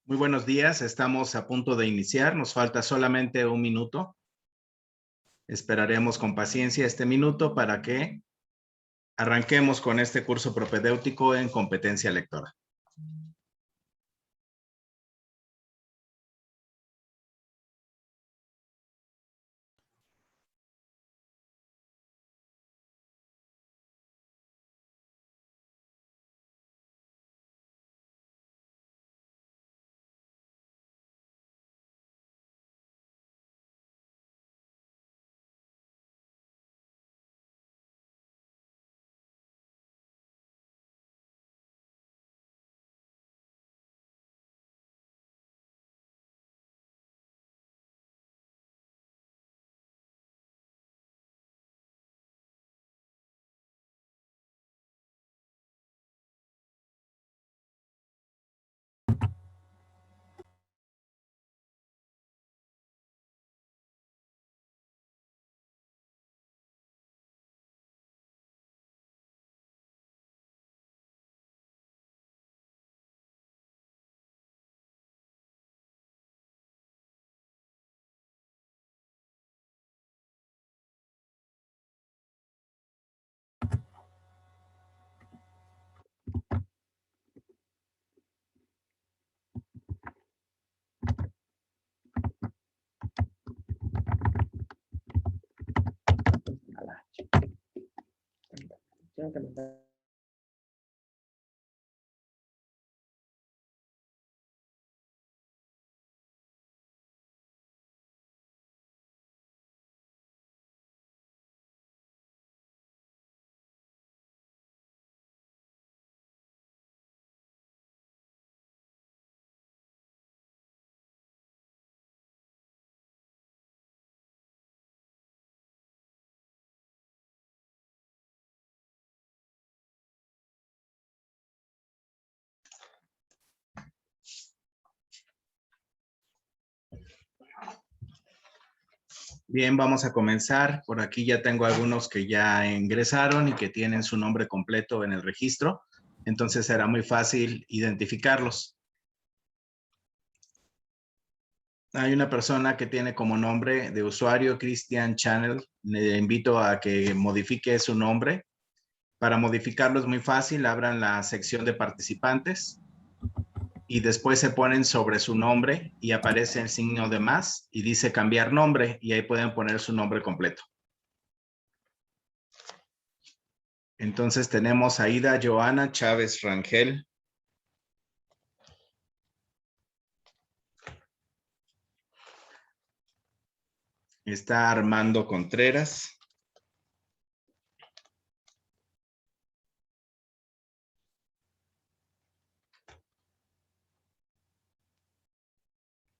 Muy buenos días, estamos a punto de iniciar, nos falta solamente un minuto. Esperaremos con paciencia este minuto para que arranquemos con este curso propedéutico en competencia lectora. Bien, vamos a comenzar. Por aquí ya tengo algunos que ya ingresaron y que tienen su nombre completo en el registro. Entonces será muy fácil identificarlos. Hay una persona que tiene como nombre de usuario Christian Channel. Le invito a que modifique su nombre. Para modificarlo es muy fácil. Abran la sección de participantes y después se ponen sobre su nombre y aparece el signo de más y dice cambiar nombre y ahí pueden poner su nombre completo. Entonces tenemos a Aida Joana Chávez Rangel. Está Armando Contreras.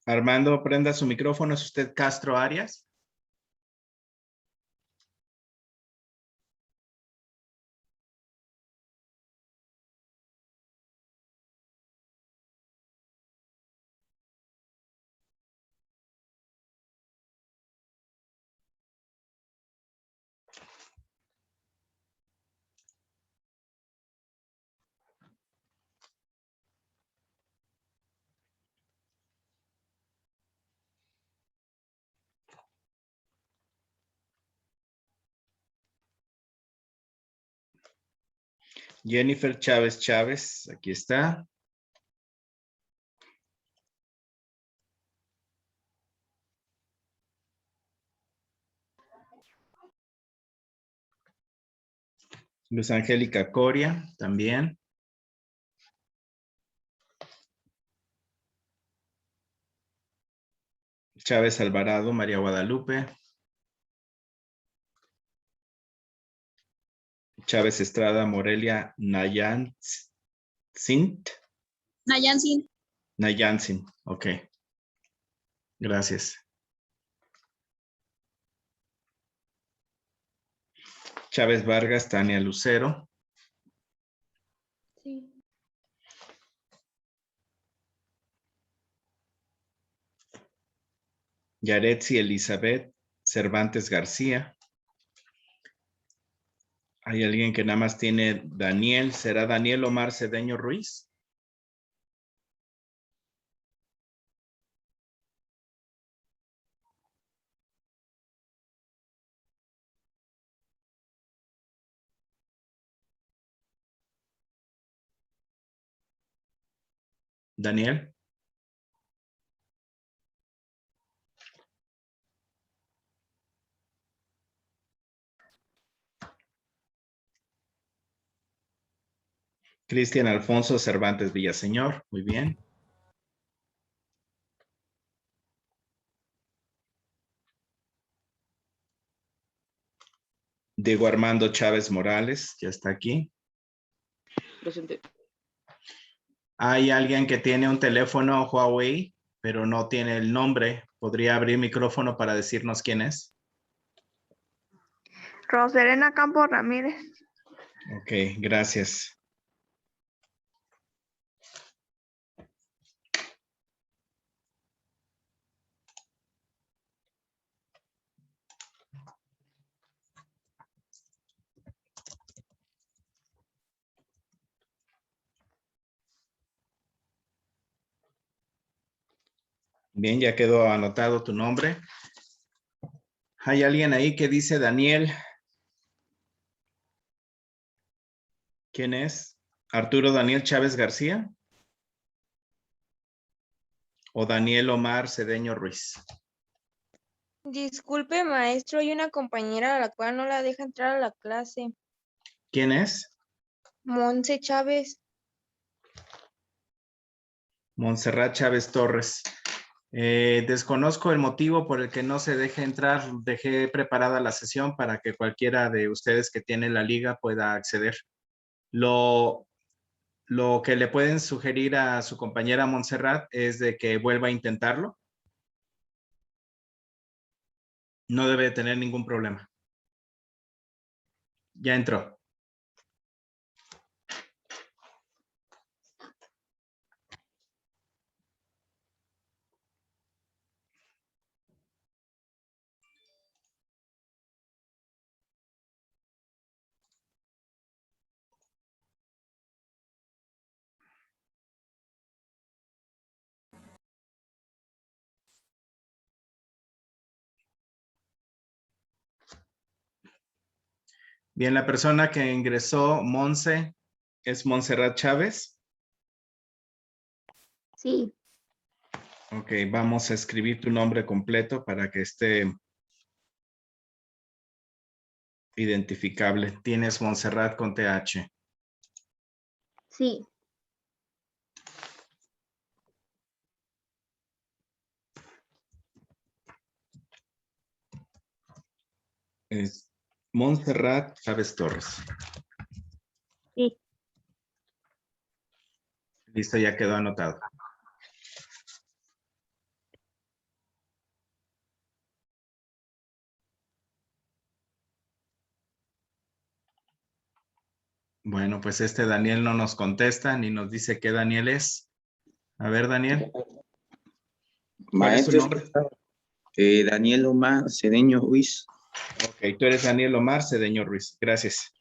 Armando, prenda su micrófono. ¿Es usted Castro Arias? Jennifer Chávez Chávez, aquí está. Luz Angélica Coria, también. Chávez Alvarado, María Guadalupe. Chávez Estrada, Morelia Nayancin. Nayancin, ok. Gracias. Chávez Vargas, Tania Lucero. Sí. Yaretsi Elizabeth Cervantes García. Hay alguien que nada más tiene Daniel. ¿Será Daniel Omar Cedeño Ruiz? Daniel. Cristian Alfonso Cervantes Villaseñor, muy bien. Diego Armando Chávez Morales, ya está aquí. Presente. Hay alguien que tiene un teléfono Huawei, pero no tiene el nombre. ¿Podría abrir micrófono para decirnos quién es? Roselena Campos Ramírez. Ok, gracias. Bien, ya quedó anotado tu nombre. ¿Hay alguien ahí que dice Daniel? ¿Quién es? ¿Arturo Daniel Chávez García? ¿O Daniel Omar Cedeño Ruiz? Disculpe, maestro, hay una compañera a la cual no la deja entrar a la clase. ¿Quién es? Monse Chávez. Montserrat Chávez Torres. Desconozco el motivo por el que no se deje entrar. Dejé preparada la sesión para que cualquiera de ustedes que tiene la liga pueda acceder. Lo que le pueden sugerir a su compañera Montserrat es de que vuelva a intentarlo. No debe tener ningún problema. Ya entró. Bien, la persona que ingresó, Monse, ¿es Montserrat Chávez? Sí. Ok, vamos a escribir tu nombre completo para que esté identificable. Tienes Montserrat con TH. Sí. Es Montserrat Chávez Torres. Sí. Listo, ya quedó anotado. Bueno, pues este Daniel no nos contesta ni nos dice qué Daniel es. A ver, Daniel. ¿Cuál es tu Maestro, nombre? Daniel Omar Cedeño Ruiz. Ok, tú eres Daniel Omar Cedeño Ruiz. Gracias.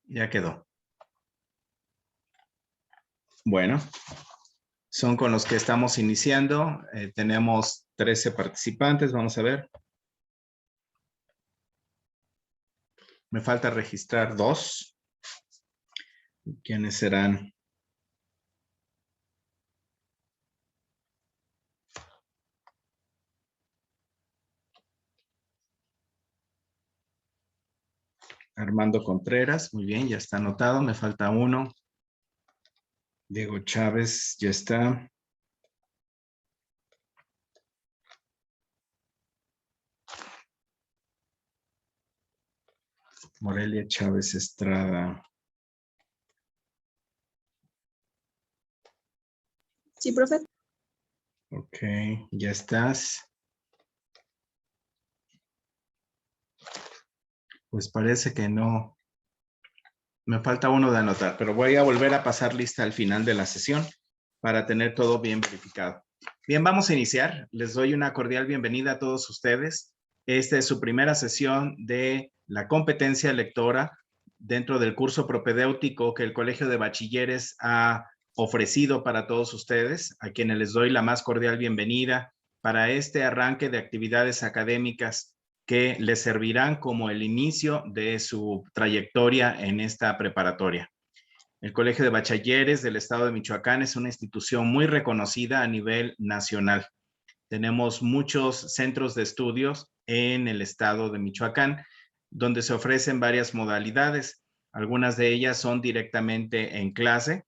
Ya quedó. Bueno, son con los que estamos iniciando. Tenemos 13 participantes. Vamos a ver. Me falta registrar 2. ¿Quiénes serán? Armando Contreras, muy bien, ya está anotado. Me falta 1. Diego Chávez, ya está. Morelia Chávez Estrada. Sí, profe. Ok, ya estás. Pues parece que no. Me falta 1 de anotar, pero voy a volver a pasar lista al final de la sesión para tener todo bien verificado. Bien, vamos a iniciar. Les doy una cordial bienvenida a todos ustedes. Esta es su primera sesión de la competencia lectora dentro del curso propedéutico que el Colegio de Bachilleres ha ofrecido para todos ustedes, a quienes les doy la más cordial bienvenida para este arranque de actividades académicas que les servirán como el inicio de su trayectoria en esta preparatoria. El Colegio de Bachilleres del Estado de Michoacán es una institución muy reconocida a nivel nacional. Tenemos muchos centros de estudios en el estado de Michoacán, donde se ofrecen varias modalidades. Algunas de ellas son directamente en clase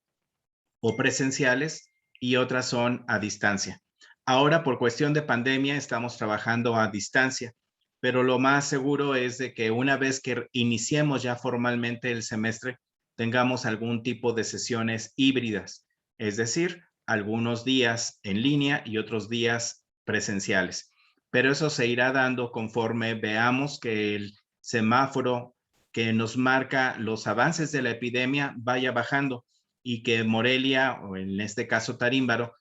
o presenciales y otras son a distancia. Ahora, por cuestión de pandemia, estamos trabajando a distancia, pero lo más seguro es de que una vez que iniciemos ya formalmente el semestre, tengamos algún tipo de sesiones híbridas, es decir, algunos días en línea y otros días presenciales. Pero eso se irá dando conforme veamos que el semáforo que nos marca los avances de la epidemia vaya bajando y que Morelia, o en este caso Tarímbaro,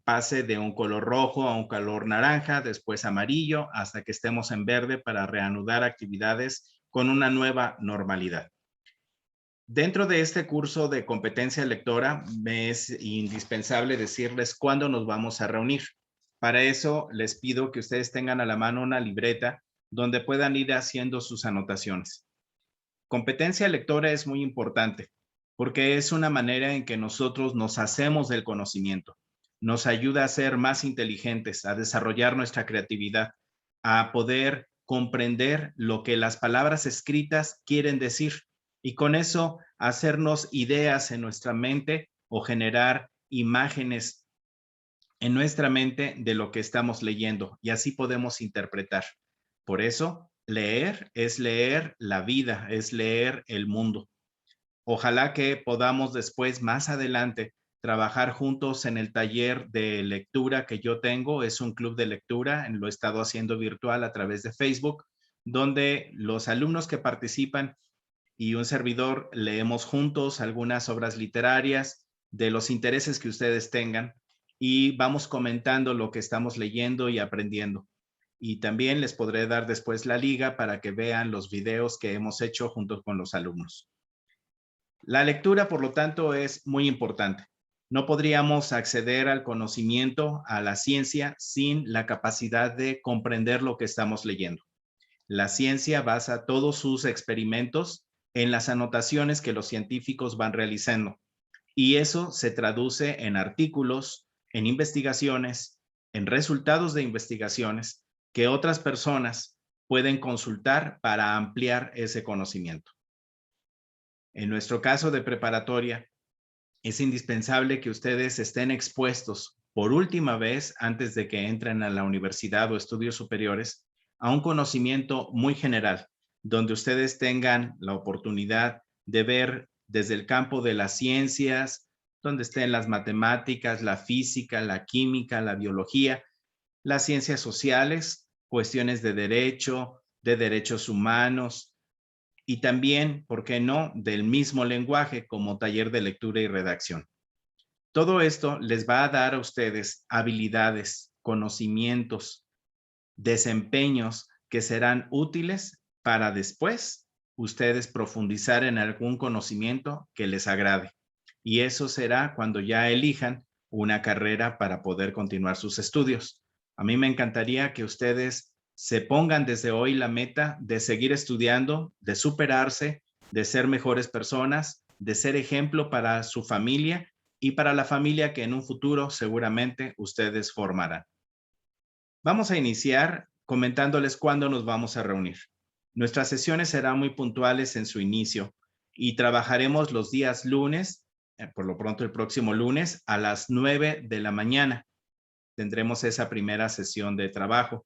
pase de un color rojo a un color naranja, después amarillo, hasta que estemos en verde para reanudar actividades con una nueva normalidad. Dentro de este curso de competencia lectora, me es indispensable decirles cuándo nos vamos a reunir. Para eso, les pido que ustedes tengan a la mano una libreta donde puedan ir haciendo sus anotaciones. Competencia lectora es muy importante porque es una manera en que nosotros nos hacemos del conocimiento. Nos ayuda a ser más inteligentes, a desarrollar nuestra creatividad, a poder comprender lo que las palabras escritas quieren decir y con eso hacernos ideas en nuestra mente o generar imágenes en nuestra mente de lo que estamos leyendo y así podemos interpretar. Por eso, leer es leer la vida, es leer el mundo. Ojalá que podamos después, más adelante, trabajar juntos en el taller de lectura que yo tengo. Es un club de lectura, lo he estado haciendo virtual a través de Facebook, donde los alumnos que participan y un servidor leemos juntos algunas obras literarias de los intereses que ustedes tengan y vamos comentando lo que estamos leyendo y aprendiendo. Y también les podré dar después la liga para que vean los videos que hemos hecho junto con los alumnos. La lectura, por lo tanto, es muy importante. No podríamos acceder al conocimiento, a la ciencia, sin la capacidad de comprender lo que estamos leyendo. La ciencia basa todos sus experimentos en las anotaciones que los científicos van realizando. Y eso se traduce en artículos, en investigaciones, en resultados de investigaciones que otras personas pueden consultar para ampliar ese conocimiento. En nuestro caso de preparatoria, es indispensable que ustedes estén expuestos por última vez antes de que entren a la universidad o estudios superiores a un conocimiento muy general, donde ustedes tengan la oportunidad de ver desde el campo de las ciencias, donde estén las matemáticas, la física, la química, la biología, las ciencias sociales, cuestiones de derechos humanos, y también, ¿por qué no?, del mismo lenguaje como taller de lectura y redacción. Todo esto les va a dar a ustedes habilidades, conocimientos, desempeños que serán útiles para después ustedes profundizar en algún conocimiento que les agrade. Y eso será cuando ya elijan una carrera para poder continuar sus estudios. A mí me encantaría que ustedes se pongan desde hoy la meta de seguir estudiando, de superarse, de ser mejores personas, de ser ejemplo para su familia y para la familia que en un futuro seguramente ustedes formarán. Vamos a iniciar comentándoles cuándo nos vamos a reunir. Nuestras sesiones serán muy puntuales en su inicio y trabajaremos los días lunes, por lo pronto el próximo lunes, a las 9 de la mañana. Tendremos esa primera sesión de trabajo.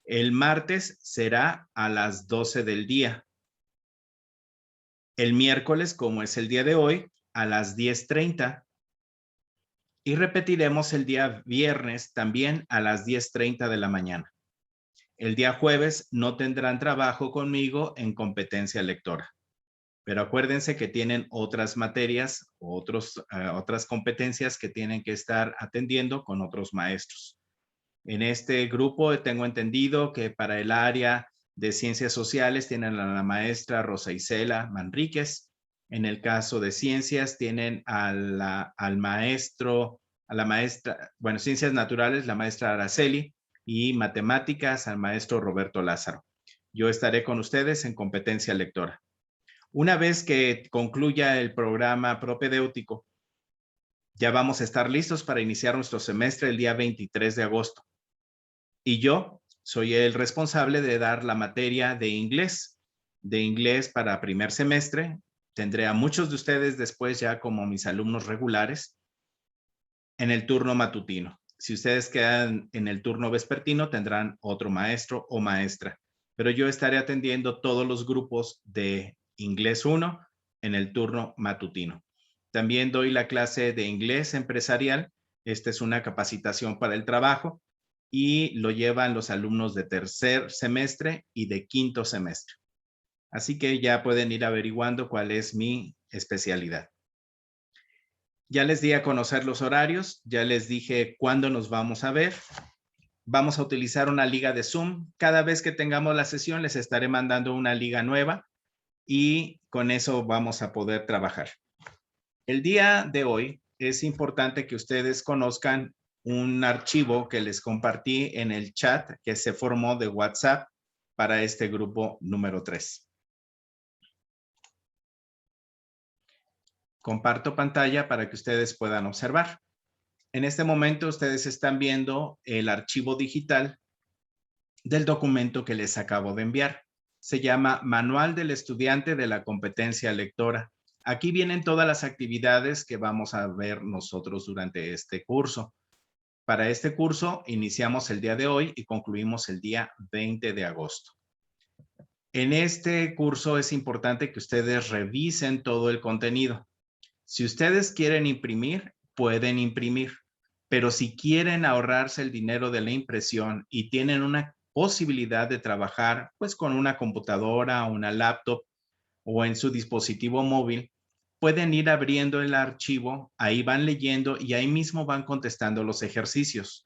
El martes será a las 12 del día. El miércoles, como es el día de hoy, a las 10:30. Y repetiremos el día viernes también a las 10:30 de la mañana. El día jueves no tendrán trabajo conmigo en competencia lectora. Pero acuérdense que tienen otras materias, otras competencias que tienen que estar atendiendo con otros maestros. En este grupo tengo entendido que para el área de ciencias sociales tienen a la maestra Rosa Isela Manríquez, En el caso de ciencias, tienen al maestro, a la maestra, bueno, ciencias naturales, la maestra Araceli, y matemáticas, al maestro Roberto Lázaro. Yo estaré con ustedes en competencia lectora. Una vez que concluya el programa propedéutico, ya vamos a estar listos para iniciar nuestro semestre el día 23 de agosto. Y yo soy el responsable de dar la materia de inglés para primer semestre. Tendré a muchos de ustedes después ya como mis alumnos regulares en el turno matutino. Si ustedes quedan en el turno vespertino, tendrán otro maestro o maestra. Pero yo estaré atendiendo todos los grupos de inglés 1 en el turno matutino. También doy la clase de inglés empresarial. Esta es una capacitación para el trabajo y lo llevan los alumnos de tercer semestre y de quinto semestre. Así que ya pueden ir averiguando cuál es mi especialidad. Ya les di a conocer los horarios, ya les dije cuándo nos vamos a ver. Vamos a utilizar una liga de Zoom. Cada vez que tengamos la sesión les estaré mandando una liga nueva y con eso vamos a poder trabajar. El día de hoy es importante que ustedes conozcan un archivo que les compartí en el chat que se formó de WhatsApp para este grupo número 3. Comparto pantalla para que ustedes puedan observar. En este momento ustedes están viendo el archivo digital del documento que les acabo de enviar. Se llama Manual del Estudiante de la Competencia Lectora. Aquí vienen todas las actividades que vamos a ver nosotros durante este curso. Para este curso iniciamos el día de hoy y concluimos el día 20 de agosto. En este curso es importante que ustedes revisen todo el contenido. Si ustedes quieren imprimir, pueden imprimir, pero si quieren ahorrarse el dinero de la impresión y tienen una posibilidad de trabajar pues con una computadora, una laptop o en su dispositivo móvil, pueden ir abriendo el archivo, ahí van leyendo y ahí mismo van contestando los ejercicios.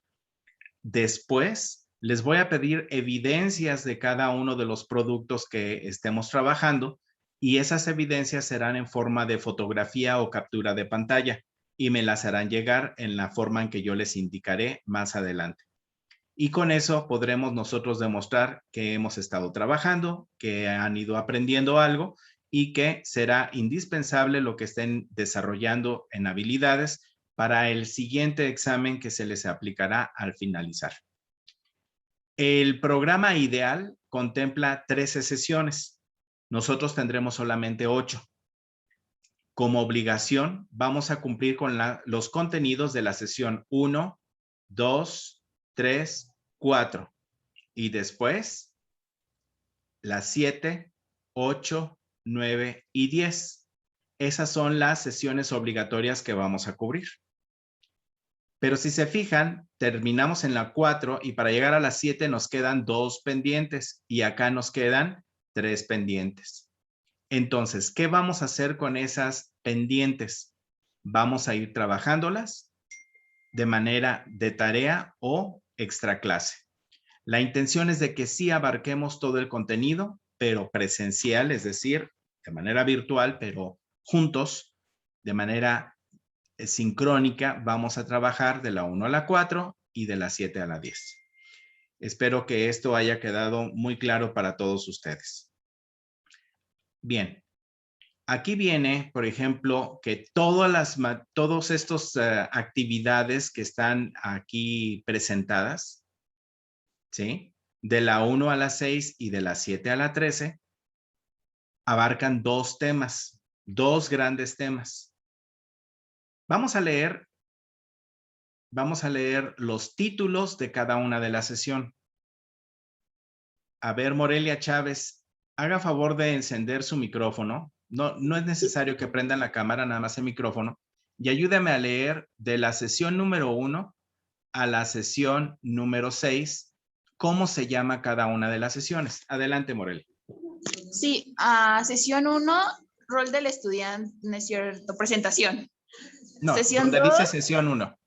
Después, les voy a pedir evidencias de cada uno de los productos que estemos trabajando y esas evidencias serán en forma de fotografía o captura de pantalla y me las harán llegar en la forma en que yo les indicaré más adelante. Y con eso podremos nosotros demostrar que hemos estado trabajando, que han ido aprendiendo algo y que será indispensable lo que estén desarrollando en habilidades para el siguiente examen que se les aplicará al finalizar. El programa ideal contempla 13 sesiones. Nosotros tendremos solamente 8. Como obligación, vamos a cumplir con los contenidos de la sesión 1, 2, 3, 4. Y después, las 7, 8, 9 y 10. Esas son las sesiones obligatorias que vamos a cubrir. Pero si se fijan, terminamos en la 4 y para llegar a las 7 nos quedan 2 pendientes y acá nos quedan 3 pendientes. Entonces, ¿qué vamos a hacer con esas pendientes? Vamos a ir trabajándolas de manera de tarea o extra clase. La intención es de que sí abarquemos todo el contenido, pero presencial, es decir, de manera virtual, pero juntos, de manera sincrónica, vamos a trabajar de la 1 a la 4 y de la 7 a la 10. Espero que esto haya quedado muy claro para todos ustedes. Bien, aquí viene, por ejemplo, que todas estas actividades que están aquí presentadas, ¿sí? De la 1 a la 6 y de la 7 a la 13, abarcan 2 temas, 2 grandes temas. Vamos a leer los títulos de cada una de la sesión. A ver, Morelia Chávez, haga favor de encender su micrófono. No es necesario que prendan la cámara, nada más el micrófono. Y ayúdame a leer de la sesión número 1 a la sesión número 6, cómo se llama cada una de las sesiones. Adelante, Morelia. Sí, sesión 1, rol del estudiante, no es cierto, presentación. No, Sesión donde 2. dice sesión 1.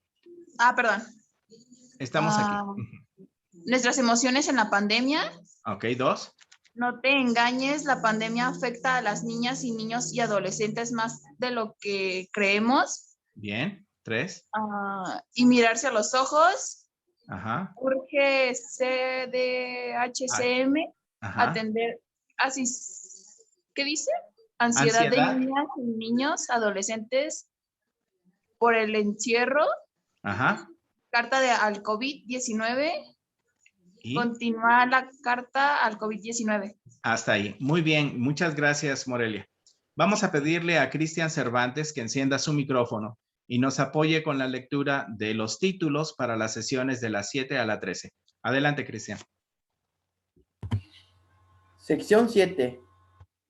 Perdón. Estamos aquí. Nuestras emociones en la pandemia. Ok, 2. No te engañes, la pandemia afecta a las niñas y niños y adolescentes más de lo que creemos. Bien. 3. Y mirarse a los ojos. Ajá. Urge CDHCM Ajá. atender así. ¿Qué dice? Ansiedad de Ansiedad. niñas y niños, adolescentes por el encierro. Ajá. Carta al COVID-19. Y Continuar la carta al COVID-19. hasta ahí. Muy bien. Muchas gracias, Morelia. Vamos a pedirle a Cristian Cervantes que encienda su micrófono y nos apoye con la lectura de los títulos para las sesiones de las 7 a la 13. Adelante, Cristian. Sección 7.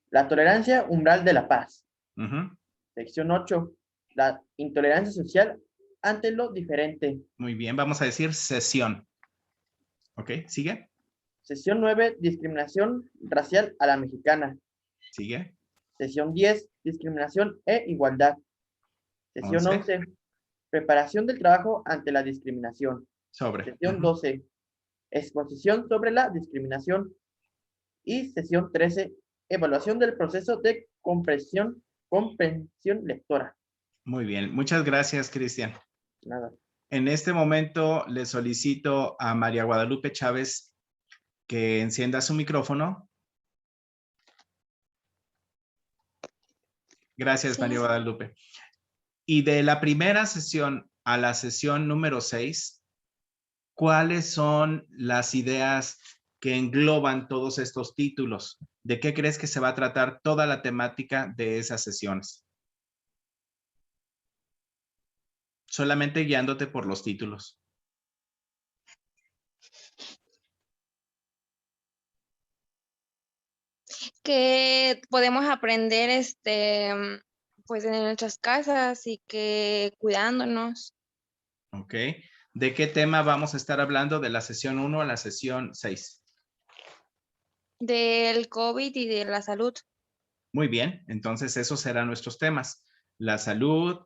La tolerancia umbral de la paz. Uh-huh. Sección 8. La intolerancia social ante lo diferente. Muy bien. Vamos a decir sesión. Ok, ¿sigue? Sección 9. Discriminación racial a la mexicana. ¿Sigue? Sección 10. Discriminación e igualdad. Sección 11. Preparación del trabajo ante la discriminación. Sobre. Sección 12. Exposición sobre la discriminación. Y sección 13. Evaluación del proceso de comprensión lectora. Muy bien. Muchas gracias, Cristian. Nada. En este momento le solicito a María Guadalupe Chávez que encienda su micrófono. Gracias, Sí. María Guadalupe. Y de la primera sesión a la sesión número 6, ¿cuáles son las ideas que engloban todos estos títulos? ¿De qué crees que se va a tratar toda la temática de esas sesiones? Solamente guiándote por los títulos. Que podemos aprender pues en nuestras casas y que cuidándonos. ¿Ok? ¿De qué tema vamos a estar hablando de la sesión 1 a la sesión 6? Del COVID y de la salud. Muy bien, entonces esos serán nuestros temas. La salud,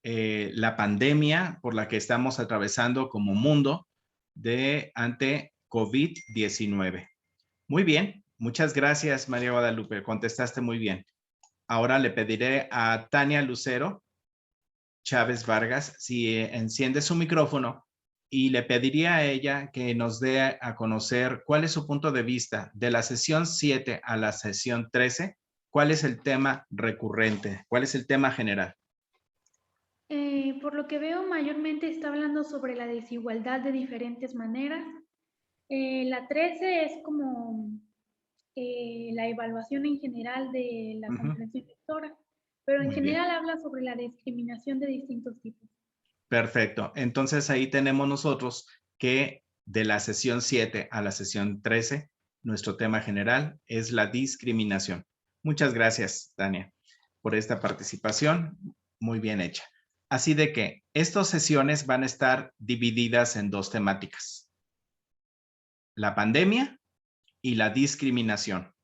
la pandemia por la que estamos atravesando como mundo ante COVID-19. Muy bien, muchas gracias, María Guadalupe, contestaste muy bien. Ahora le pediré a Tania Lucero Chávez Vargas si enciende su micrófono y le pediría a ella que nos dé a conocer cuál es su punto de vista de la sesión 7 a la sesión 13. ¿Cuál es el tema recurrente? ¿Cuál es el tema general? Por lo que veo, mayormente está hablando sobre la desigualdad de diferentes maneras. La 13 es como la evaluación en general de la comprensión lectora, pero en Muy general habla sobre la discriminación de distintos tipos. Perfecto. Entonces ahí tenemos nosotros que de la sesión 7 a la sesión 13, nuestro tema general es la discriminación. Muchas gracias, Tania, por esta participación. Muy bien hecha. Así de que estas sesiones van a estar divididas en dos temáticas: la pandemia y la discriminación.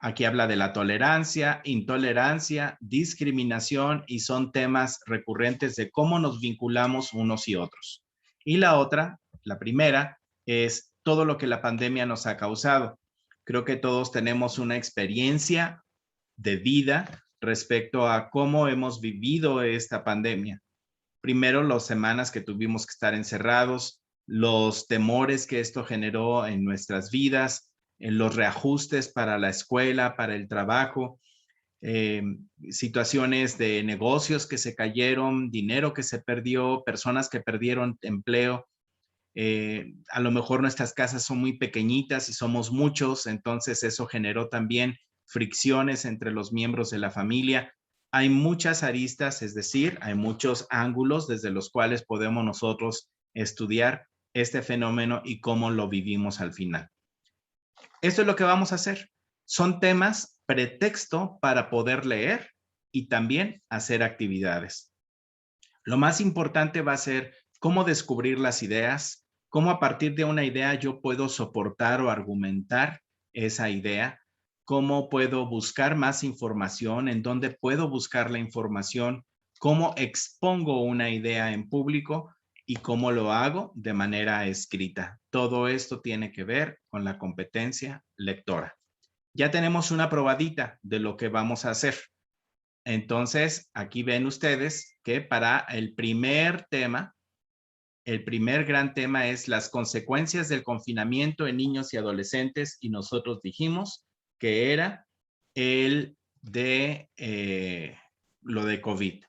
Aquí habla de la tolerancia, intolerancia, discriminación y son temas recurrentes de cómo nos vinculamos unos y otros. Y la otra, la primera, es todo lo que la pandemia nos ha causado. Creo que todos tenemos una experiencia de vida respecto a cómo hemos vivido esta pandemia. Primero, las semanas que tuvimos que estar encerrados, los temores que esto generó en nuestras vidas, en los reajustes para la escuela, para el trabajo, situaciones de negocios que se cayeron, dinero que se perdió, personas que perdieron empleo. A lo mejor nuestras casas son muy pequeñitas y somos muchos, entonces eso generó también fricciones entre los miembros de la familia. Hay muchas aristas, es decir, hay muchos ángulos desde los cuales podemos nosotros estudiar este fenómeno y cómo lo vivimos al final. Esto es lo que vamos a hacer. Son temas pretexto para poder leer y también hacer actividades. Lo más importante va a ser cómo descubrir las ideas, cómo a partir de una idea yo puedo soportar o argumentar esa idea, cómo puedo buscar más información, en dónde puedo buscar la información, cómo expongo una idea en público y cómo lo hago de manera escrita. Todo esto tiene que ver con la competencia lectora. Ya tenemos una probadita de lo que vamos a hacer. Entonces, aquí ven ustedes que para el primer tema, el primer gran tema es las consecuencias del confinamiento en niños y adolescentes, y nosotros dijimos que era el de lo de COVID.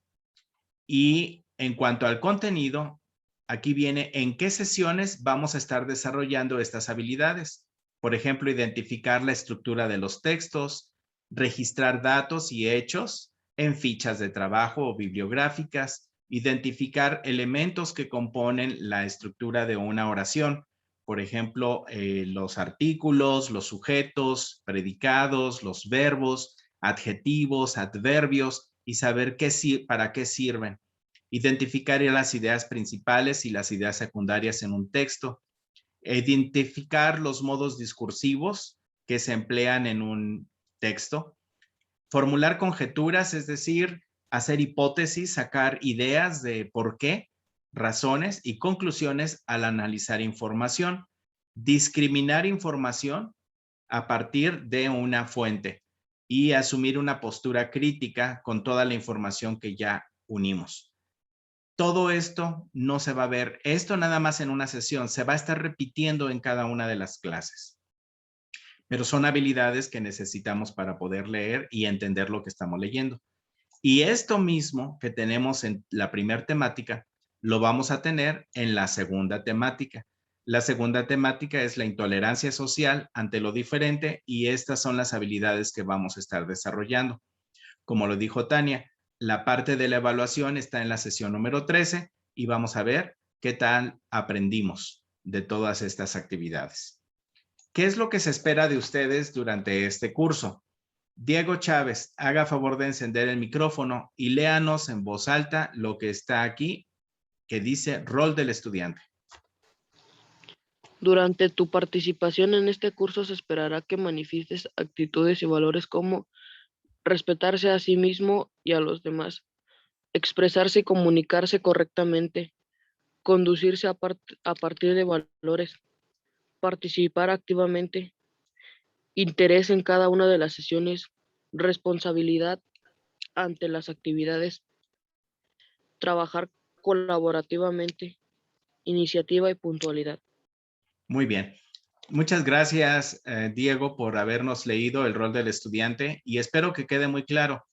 Y en cuanto al contenido, aquí viene en qué sesiones vamos a estar desarrollando estas habilidades. Por ejemplo, identificar la estructura de los textos, registrar datos y hechos en fichas de trabajo o bibliográficas, identificar elementos que componen la estructura de una oración. Por ejemplo, los artículos, los sujetos, predicados, los verbos, adjetivos, adverbios, y saber para qué sirven. Identificar las ideas principales y las ideas secundarias en un texto. Identificar los modos discursivos que se emplean en un texto. Formular conjeturas, es decir, hacer hipótesis, sacar ideas de por qué, razones y conclusiones al analizar información. Discriminar información a partir de una fuente y asumir una postura crítica con toda la información que ya unimos. Todo esto no se va a ver, esto nada más en una sesión, se va a estar repitiendo en cada una de las clases. Pero son habilidades que necesitamos para poder leer y entender lo que estamos leyendo. Y esto mismo que tenemos en la primera temática, lo vamos a tener en la segunda temática. La segunda temática es la intolerancia social ante lo diferente, y estas son las habilidades que vamos a estar desarrollando. Como lo dijo Tania, la parte de la evaluación está en la sesión número 13 y vamos a ver qué tal aprendimos de todas estas actividades. ¿Qué es lo que se espera de ustedes durante este curso? Diego Chávez, haga favor de encender el micrófono y léanos en voz alta lo que está aquí, que dice rol del estudiante. Durante tu participación en este curso se esperará que manifiestes actitudes y valores como respetarse a sí mismo y a los demás, expresarse y comunicarse correctamente, conducirse a partir de valores, participar activamente, interés en cada una de las sesiones, responsabilidad ante las actividades, trabajar colaborativamente, iniciativa y puntualidad. Muy bien. Muchas gracias, Diego, por habernos leído el rol del estudiante, y espero que quede muy claro.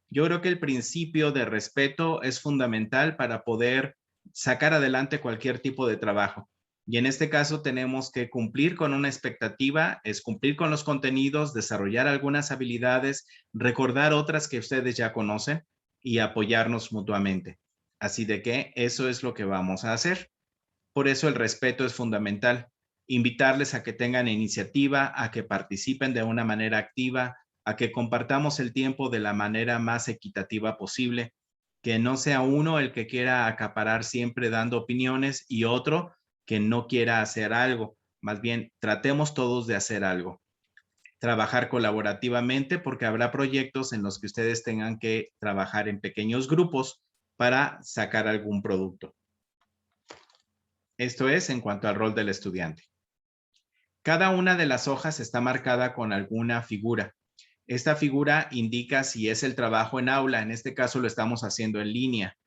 Yo creo que el principio de respeto es fundamental para poder sacar adelante cualquier tipo de trabajo. Y en este caso tenemos que cumplir con una expectativa, es cumplir con los contenidos, desarrollar algunas habilidades, recordar otras que ustedes ya conocen y apoyarnos mutuamente. Así de que eso es lo que vamos a hacer. Por eso el respeto es fundamental. Invitarles a que tengan iniciativa, a que participen de una manera activa, a que compartamos el tiempo de la manera más equitativa posible, que no sea uno el que quiera acaparar siempre dando opiniones y otro que no quiera hacer algo. Más bien, tratemos todos de hacer algo. Trabajar colaborativamente, porque habrá proyectos en los que ustedes tengan que trabajar en pequeños grupos para sacar algún producto. Esto es en cuanto al rol del estudiante. Cada una de las hojas está marcada con alguna figura. Esta figura indica si es el trabajo en aula, en este caso lo estamos haciendo en línea.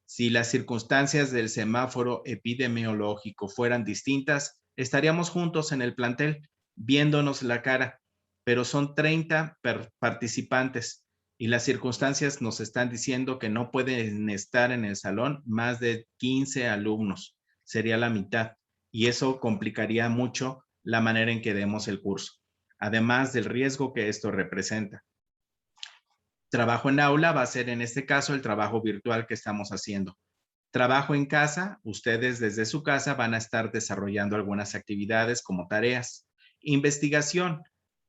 Si las circunstancias del semáforo epidemiológico fueran distintas, estaríamos juntos en el plantel, viéndonos la cara, pero son 30 participantes y las circunstancias nos están diciendo que no pueden estar en el salón más de 15 alumnos, sería la mitad, y eso complicaría mucho la manera en que demos el curso, además del riesgo que esto representa. Trabajo en aula va a ser en este caso el trabajo virtual que estamos haciendo. Trabajo en casa, ustedes desde su casa van a estar desarrollando algunas actividades como tareas. Investigación,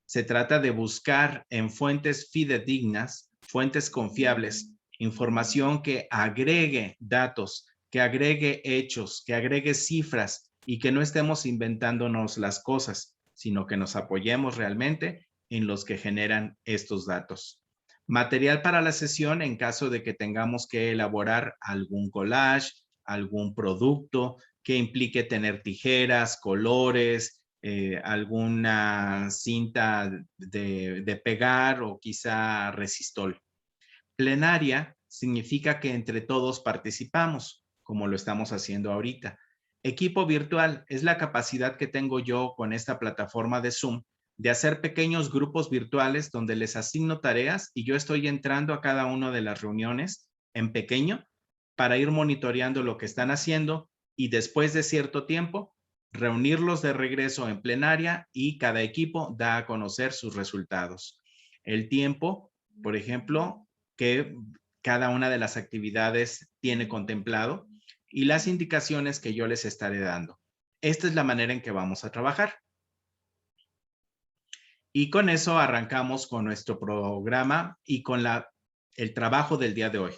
se trata de buscar en fuentes fidedignas, fuentes confiables, información que agregue datos, que agregue hechos, que agregue cifras, y que no estemos inventándonos las cosas, sino que nos apoyemos realmente en los que generan estos datos. Material para la sesión en caso de que tengamos que elaborar algún collage, algún producto que implique tener tijeras, colores, alguna cinta de pegar o quizá resistol. Plenaria significa que entre todos participamos, como lo estamos haciendo ahorita. Equipo virtual es la capacidad que tengo yo con esta plataforma de Zoom de hacer pequeños grupos virtuales donde les asigno tareas y yo estoy entrando a cada una de las reuniones en pequeño para ir monitoreando lo que están haciendo y después de cierto tiempo reunirlos de regreso en plenaria y cada equipo da a conocer sus resultados. El tiempo, por ejemplo, que cada una de las actividades tiene contemplado y las indicaciones que yo les estaré dando. Esta es la manera en que vamos a trabajar. Y con eso arrancamos con nuestro programa y con el trabajo del día de hoy.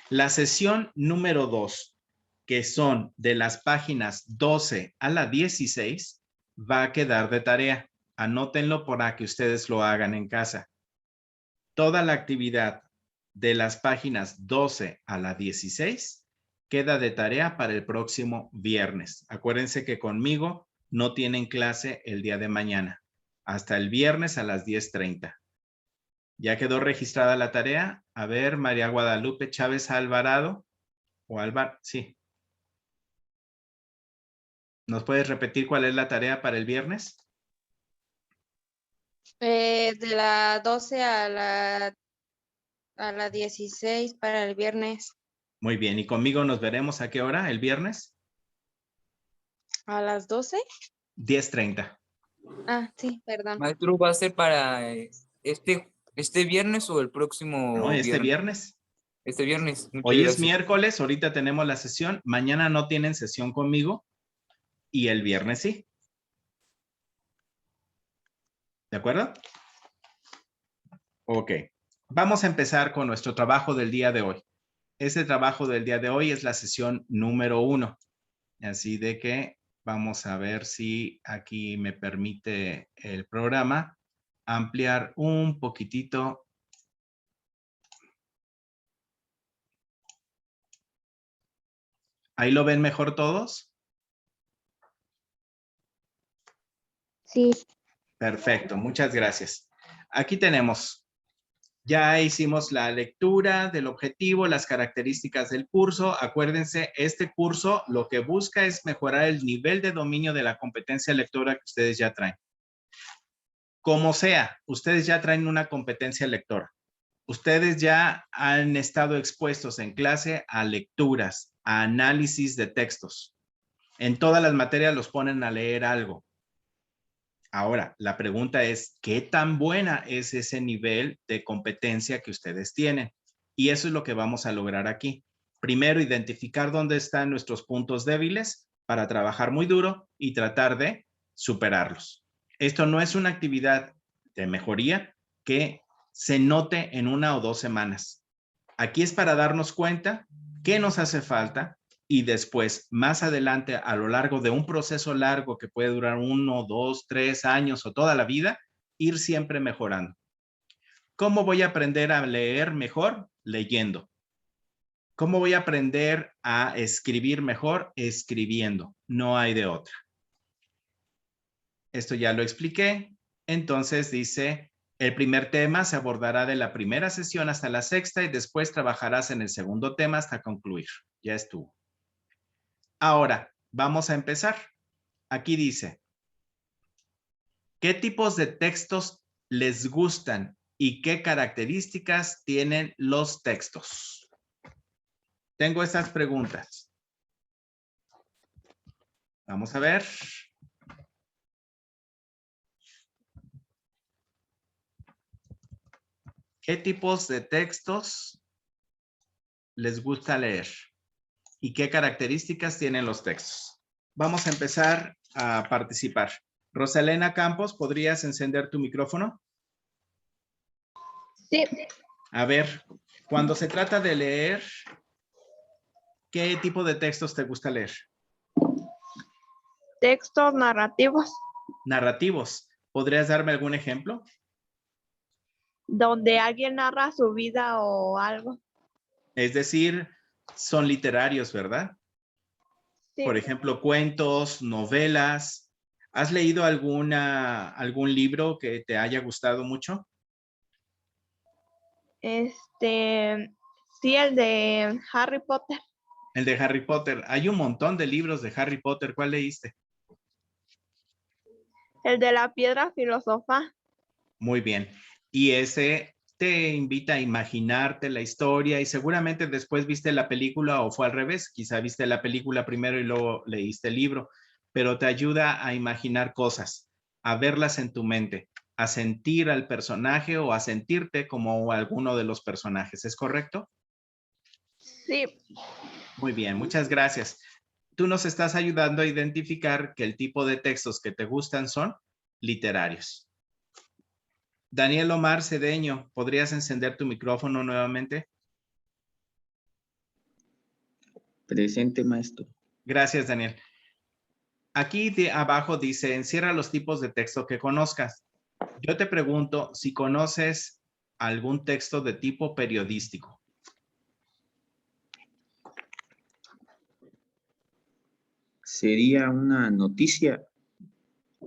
La sesión número 2, que son de las páginas 12 a la 16, va a quedar de tarea. Anótenlo para que ustedes lo hagan en casa. Toda la actividad de las páginas 12 a la 16 queda de tarea para el próximo viernes. Acuérdense que conmigo no tienen clase el día de mañana. Hasta el viernes a las 10:30. ¿Ya quedó registrada la tarea? A ver, María Guadalupe Chávez Alvarado. O sí. ¿Nos puedes repetir cuál es la tarea para el viernes? De la 12 a la 16 para el viernes. Muy bien. ¿Y conmigo nos veremos a qué hora el viernes? ¿A las 12? 10:30. Ah, sí, perdón. Maestro, ¿va a ser para este viernes o el próximo No, este viernes. Este viernes. Muchas Hoy es gracias. miércoles, ahorita tenemos la sesión. Mañana no tienen sesión conmigo y el viernes sí. ¿De acuerdo? Ok. Vamos a empezar con nuestro trabajo del día de hoy. Este trabajo del día de hoy es la sesión número 1. Así de que vamos a ver si aquí me permite el programa ampliar un poquitito. ¿Ahí lo ven mejor todos? Sí. Perfecto, muchas gracias. Aquí tenemos. Ya hicimos la lectura del objetivo, las características del curso. Acuérdense, este curso lo que busca es mejorar el nivel de dominio de la competencia lectora que ustedes ya traen. Como sea, ustedes ya traen una competencia lectora. Ustedes ya han estado expuestos en clase a lecturas, a análisis de textos. En todas las materias los ponen a leer algo. Ahora, la pregunta es, ¿qué tan buena es ese nivel de competencia que ustedes tienen? Y eso es lo que vamos a lograr aquí. Primero, identificar dónde están nuestros puntos débiles para trabajar muy duro y tratar de superarlos. Esto no es una actividad de mejoría que se note en 1 o 2 semanas. Aquí es para darnos cuenta qué nos hace falta y después, más adelante, a lo largo de un proceso largo que puede durar 1, 2, 3 años o toda la vida, ir siempre mejorando. ¿Cómo voy a aprender a leer mejor? Leyendo. ¿Cómo voy a aprender a escribir mejor? Escribiendo. No hay de otra. Esto ya lo expliqué. Entonces dice, el primer tema se abordará de la primera sesión hasta la 6ª y después trabajarás en el segundo tema hasta concluir. Ya estuvo. Ahora, vamos a empezar. Aquí dice, ¿qué tipos de textos les gustan y qué características tienen los textos? Tengo estas preguntas. Vamos a ver. ¿Qué tipos de textos les gusta leer? ¿Y qué características tienen los textos? Vamos a empezar a participar. Rosalena Campos, ¿podrías encender tu micrófono? Sí. A ver, cuando se trata de leer, ¿qué tipo de textos te gusta leer? Textos narrativos, Narrativos. ¿Podrías darme algún ejemplo? donde alguien narra su vida o algo. Es decir, son literarios, ¿verdad? Sí. Por ejemplo, cuentos, novelas. ¿Has leído algún libro que te haya gustado mucho? Sí, el de Harry Potter. El de Harry Potter. Hay un montón de libros de Harry Potter. ¿Cuál leíste? El de la piedra filosofal. Muy bien. Y ese te invita a imaginarte la historia y seguramente después viste la película o fue al revés. Quizá viste la película primero y luego leíste el libro, pero te ayuda a imaginar cosas, a verlas en tu mente, a sentir al personaje o a sentirte como alguno de los personajes. ¿Es correcto? Sí, Muy bien, muchas gracias. Tú nos estás ayudando a identificar que el tipo de textos que te gustan son literarios. Daniel Omar Cedeño, ¿podrías encender tu micrófono nuevamente? Presente, maestro. Gracias, Daniel. Aquí de abajo dice, encierra los tipos de texto que conozcas. Yo te pregunto si conoces algún texto de tipo periodístico. Sería una noticia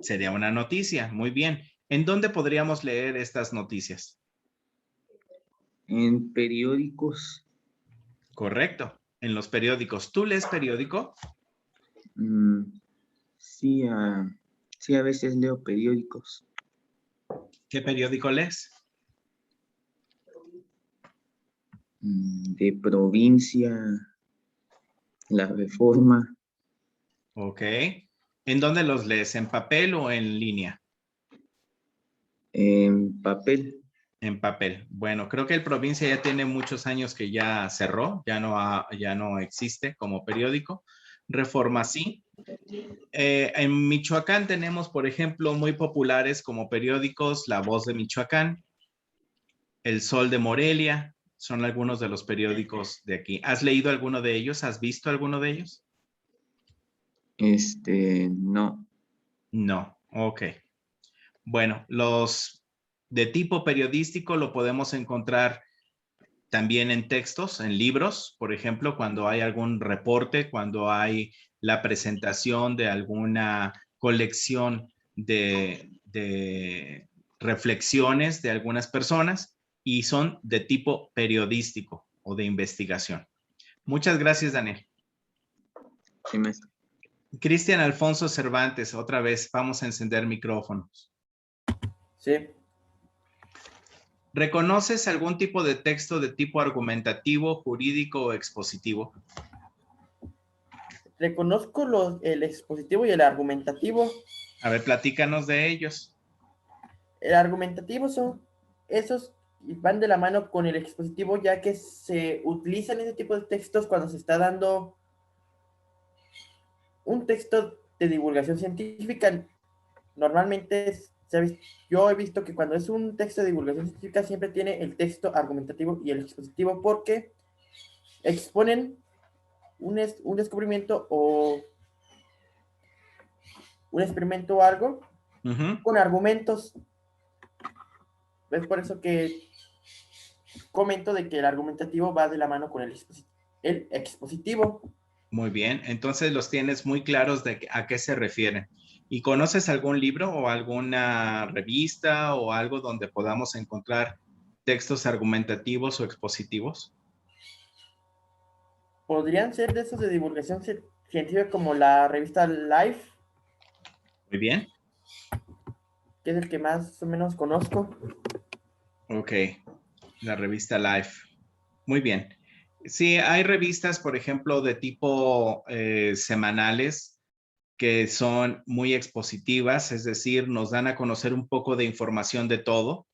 Sería una noticia, muy bien. ¿En dónde podríamos leer estas noticias? en periódicos. Correcto, en los periódicos. ¿Tú lees periódico? Sí, a veces leo periódicos. ¿Qué periódico lees? De provincia, La Reforma, Ok. ¿En dónde los lees? ¿En papel o en línea? en papel. En papel. Bueno, creo que el Provincia ya tiene muchos años que ya cerró, ya no existe como periódico. Reforma sí. En Michoacán tenemos, por ejemplo, muy populares como periódicos La Voz de Michoacán, El Sol de Morelia, son algunos de los periódicos de aquí. ¿Has leído alguno de ellos? ¿Has visto alguno de ellos? No. No, ok. Bueno, los de tipo periodístico lo podemos encontrar también en textos, en libros, por ejemplo, cuando hay algún reporte, cuando hay la presentación de alguna colección de reflexiones de algunas personas y son de tipo periodístico o de investigación. Muchas gracias, Daniel. Sí, maestro. Cristian Alfonso Cervantes, otra vez, vamos a encender micrófonos. Sí. ¿Reconoces algún tipo de texto de tipo argumentativo, jurídico o expositivo? Reconozco el expositivo y el argumentativo. A ver, platícanos de ellos. El argumentativo son esos y van de la mano con el expositivo, ya que se utilizan ese tipo de textos cuando se está dando un texto de divulgación científica. Normalmente yo he visto que cuando es un texto de divulgación científica siempre tiene el texto argumentativo y el expositivo porque exponen un descubrimiento o un experimento o algo con argumentos. Es por eso que comento de que el argumentativo va de la mano con el expositivo. Muy bien, entonces los tienes muy claros de a qué se refieren. ¿Y conoces algún libro o alguna revista o algo donde podamos encontrar textos argumentativos o expositivos? Podrían ser de esos de divulgación científica como la revista Life. Muy bien. Que es el que más o menos conozco. Ok, la revista Life. Muy bien. Sí, hay revistas, por ejemplo, de tipo semanales que son muy expositivas, es decir, nos dan a conocer un poco de información de todo.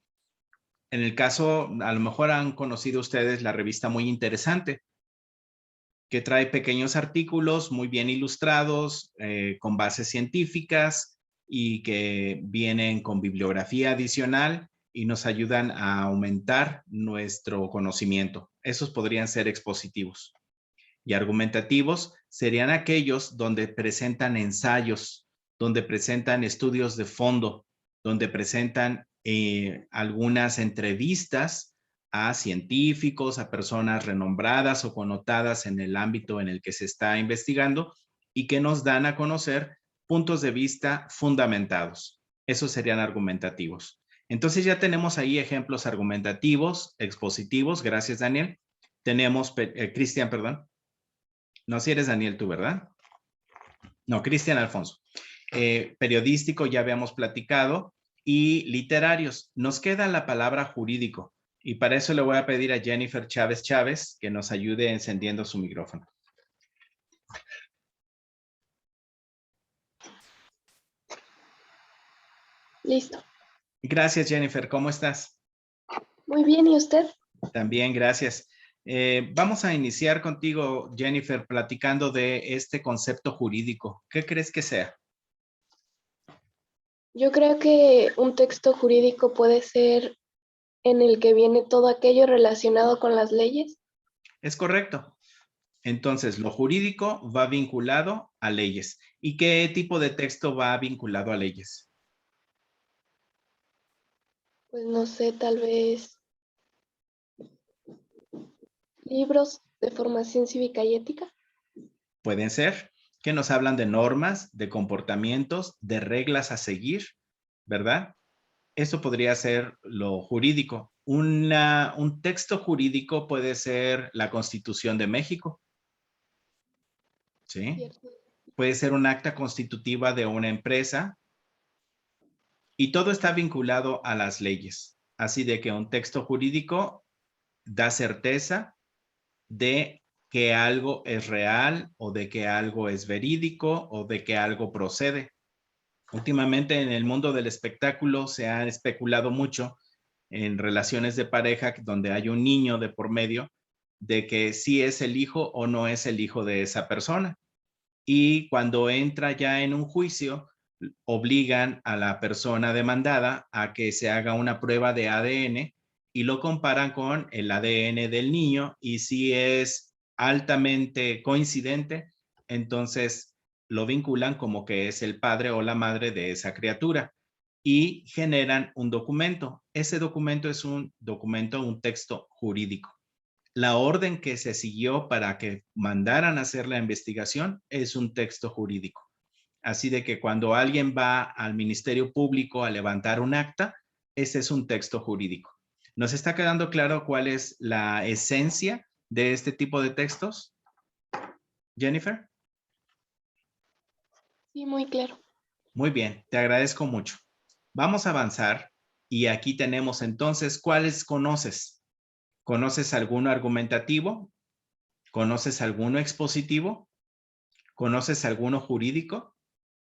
En el caso, a lo mejor han conocido ustedes la revista Muy Interesante, que trae pequeños artículos muy bien ilustrados, con bases científicas y que vienen con bibliografía adicional y nos ayudan a aumentar nuestro conocimiento. Esos podrían ser expositivos. Y argumentativos serían aquellos donde presentan ensayos, donde presentan estudios de fondo, donde presentan algunas entrevistas a científicos, a personas renombradas o connotadas en el ámbito en el que se está investigando y que nos dan a conocer puntos de vista fundamentados. Esos serían argumentativos. Entonces ya tenemos ahí ejemplos argumentativos, expositivos. Gracias, Daniel. Tenemos, Cristian, perdón. No, si eres Daniel tú, ¿verdad? No, Cristian Alfonso. Periodístico ya habíamos platicado. Y literarios. Nos queda la palabra jurídico. Y para eso le voy a pedir a Jennifer Chávez Chávez que nos ayude encendiendo su micrófono. Listo. Gracias, Jennifer. ¿Cómo estás? Muy bien, ¿y usted? También, gracias. Vamos a iniciar contigo, Jennifer, platicando de este concepto jurídico. ¿Qué crees que sea? Yo creo que un texto jurídico puede ser en el que viene todo aquello relacionado con las leyes. Es correcto. Entonces, lo jurídico va vinculado a leyes. ¿Y qué tipo de texto va vinculado a leyes? Pues no sé, tal vez libros de formación cívica y ética. Pueden ser que nos hablan de normas, de comportamientos, de reglas a seguir, ¿verdad? Eso podría ser lo jurídico. Un texto jurídico puede ser la Constitución de México. ¿Sí? Cierto. Puede ser un acta constitutiva de una empresa. Y todo está vinculado a las leyes. Así de que un texto jurídico da certeza de que algo es real o de que algo es verídico o de que algo procede. Últimamente en el mundo del espectáculo se ha especulado mucho en relaciones de pareja donde hay un niño de por medio de que sí es el hijo o no es el hijo de esa persona. Y cuando entra ya en un juicio, obligan a la persona demandada a que se haga una prueba de ADN y lo comparan con el ADN del niño y si es altamente coincidente, entonces lo vinculan como que es el padre o la madre de esa criatura y generan un documento. Ese documento es un documento, un texto jurídico. La orden que se siguió para que mandaran a hacer la investigación es un texto jurídico. Así de que cuando alguien va al Ministerio Público a levantar un acta, ese es un texto jurídico. ¿Nos está quedando claro cuál es la esencia de este tipo de textos? Jennifer. Sí, muy claro. Muy bien, te agradezco mucho. Vamos a avanzar y aquí tenemos entonces, ¿cuáles conoces? ¿Conoces alguno argumentativo? ¿Conoces alguno expositivo? ¿Conoces alguno jurídico?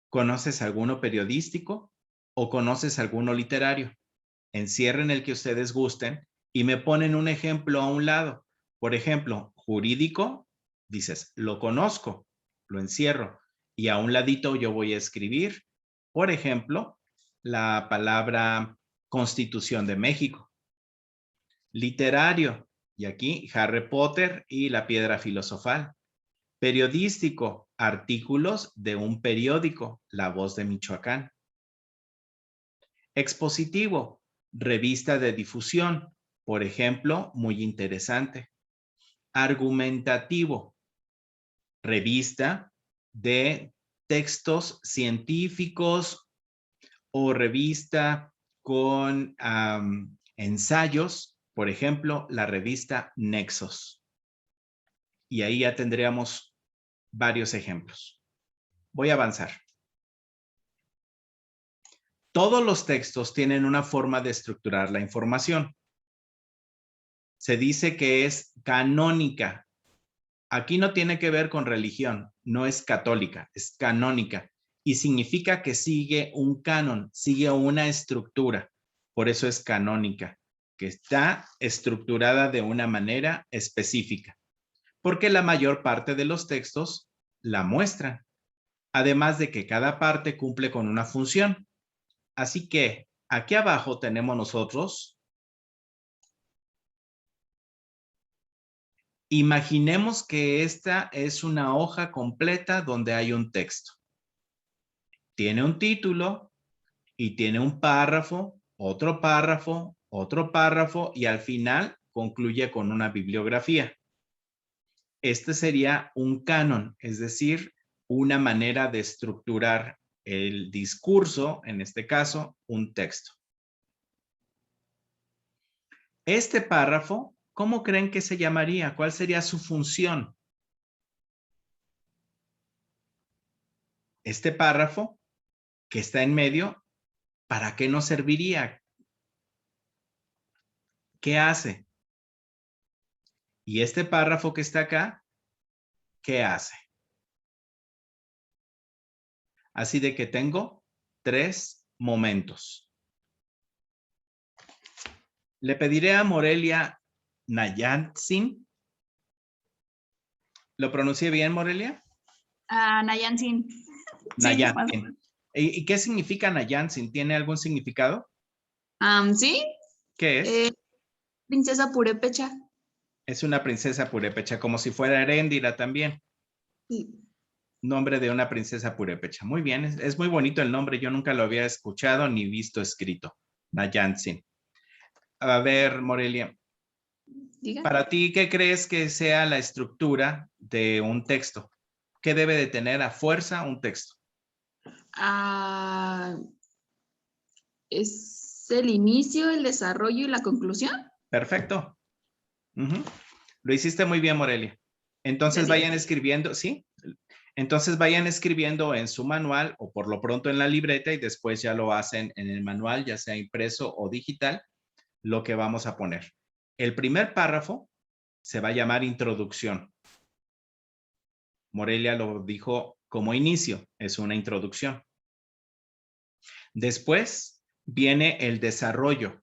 ¿Conoces alguno periodístico? ¿O conoces alguno literario? Encierren el que ustedes gusten y me ponen un ejemplo a un lado. Por ejemplo, jurídico, dices, lo conozco, lo encierro. Y a un ladito yo voy a escribir, por ejemplo, la palabra Constitución de México. Literario, y aquí Harry Potter y la Piedra Filosofal. Periodístico, artículos de un periódico, La Voz de Michoacán. Expositivo, revista de difusión, por ejemplo, Muy Interesante. Argumentativo, revista de textos científicos o revista con ensayos, por ejemplo, la revista Nexos. Y ahí ya tendríamos varios ejemplos. Voy a avanzar. Todos los textos tienen una forma de estructurar la información. Se dice que es canónica. Aquí no tiene que ver con religión, no es católica, es canónica. Y significa que sigue un canon, sigue una estructura. Por eso es canónica, que está estructurada de una manera específica. Porque la mayor parte de los textos la muestran. Además de que cada parte cumple con una función. Así que aquí abajo tenemos nosotros. Imaginemos que esta es una hoja completa donde hay un texto. Tiene un título y tiene un párrafo, otro párrafo, otro párrafo y al final concluye con una bibliografía. Este sería un canon, es decir, una manera de estructurar el discurso, en este caso, un texto. Este párrafo, ¿cómo creen que se llamaría? ¿Cuál sería su función? Este párrafo que está en medio, ¿para qué nos serviría? ¿Qué hace? Y este párrafo que está acá, ¿qué hace? Así de que tengo 3 momentos. Le pediré a Morelia Nayansin. ¿Lo pronuncié bien, Morelia? Nayansin. Nayansin. ¿Y qué significa Nayansin? ¿Tiene algún significado? Sí. ¿Qué es? Princesa purépecha. Es una princesa purépecha, como si fuera Heréndira también. Sí. Nombre de una princesa purépecha. Muy bien, es muy bonito el nombre. Yo nunca lo había escuchado ni visto escrito. Nayansin. A ver, Morelia. Diga. Para ti, ¿qué crees que sea la estructura de un texto? ¿Qué debe de tener a fuerza un texto? ¿Es el inicio, el desarrollo y la conclusión? Perfecto. Lo hiciste muy bien, Morelia. Entonces vayan escribiendo, ¿sí? Entonces vayan escribiendo en su manual o por lo pronto en la libreta y después ya lo hacen en el manual, ya sea impreso o digital, lo que vamos a poner. El primer párrafo se va a llamar introducción. Morelia lo dijo como inicio, es una introducción. Después viene el desarrollo.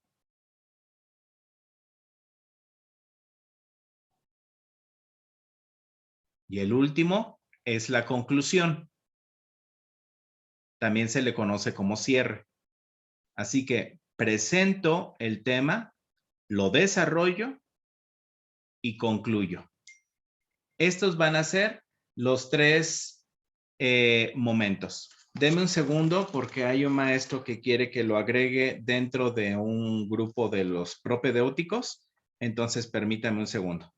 Y el último es la conclusión. También se le conoce como cierre. Así que presento el tema, lo desarrollo y concluyo. Estos van a ser los 3 momentos. Deme un segundo porque hay un maestro que quiere que lo agregue dentro de un grupo de los propedéuticos. Entonces, permítame un segundo.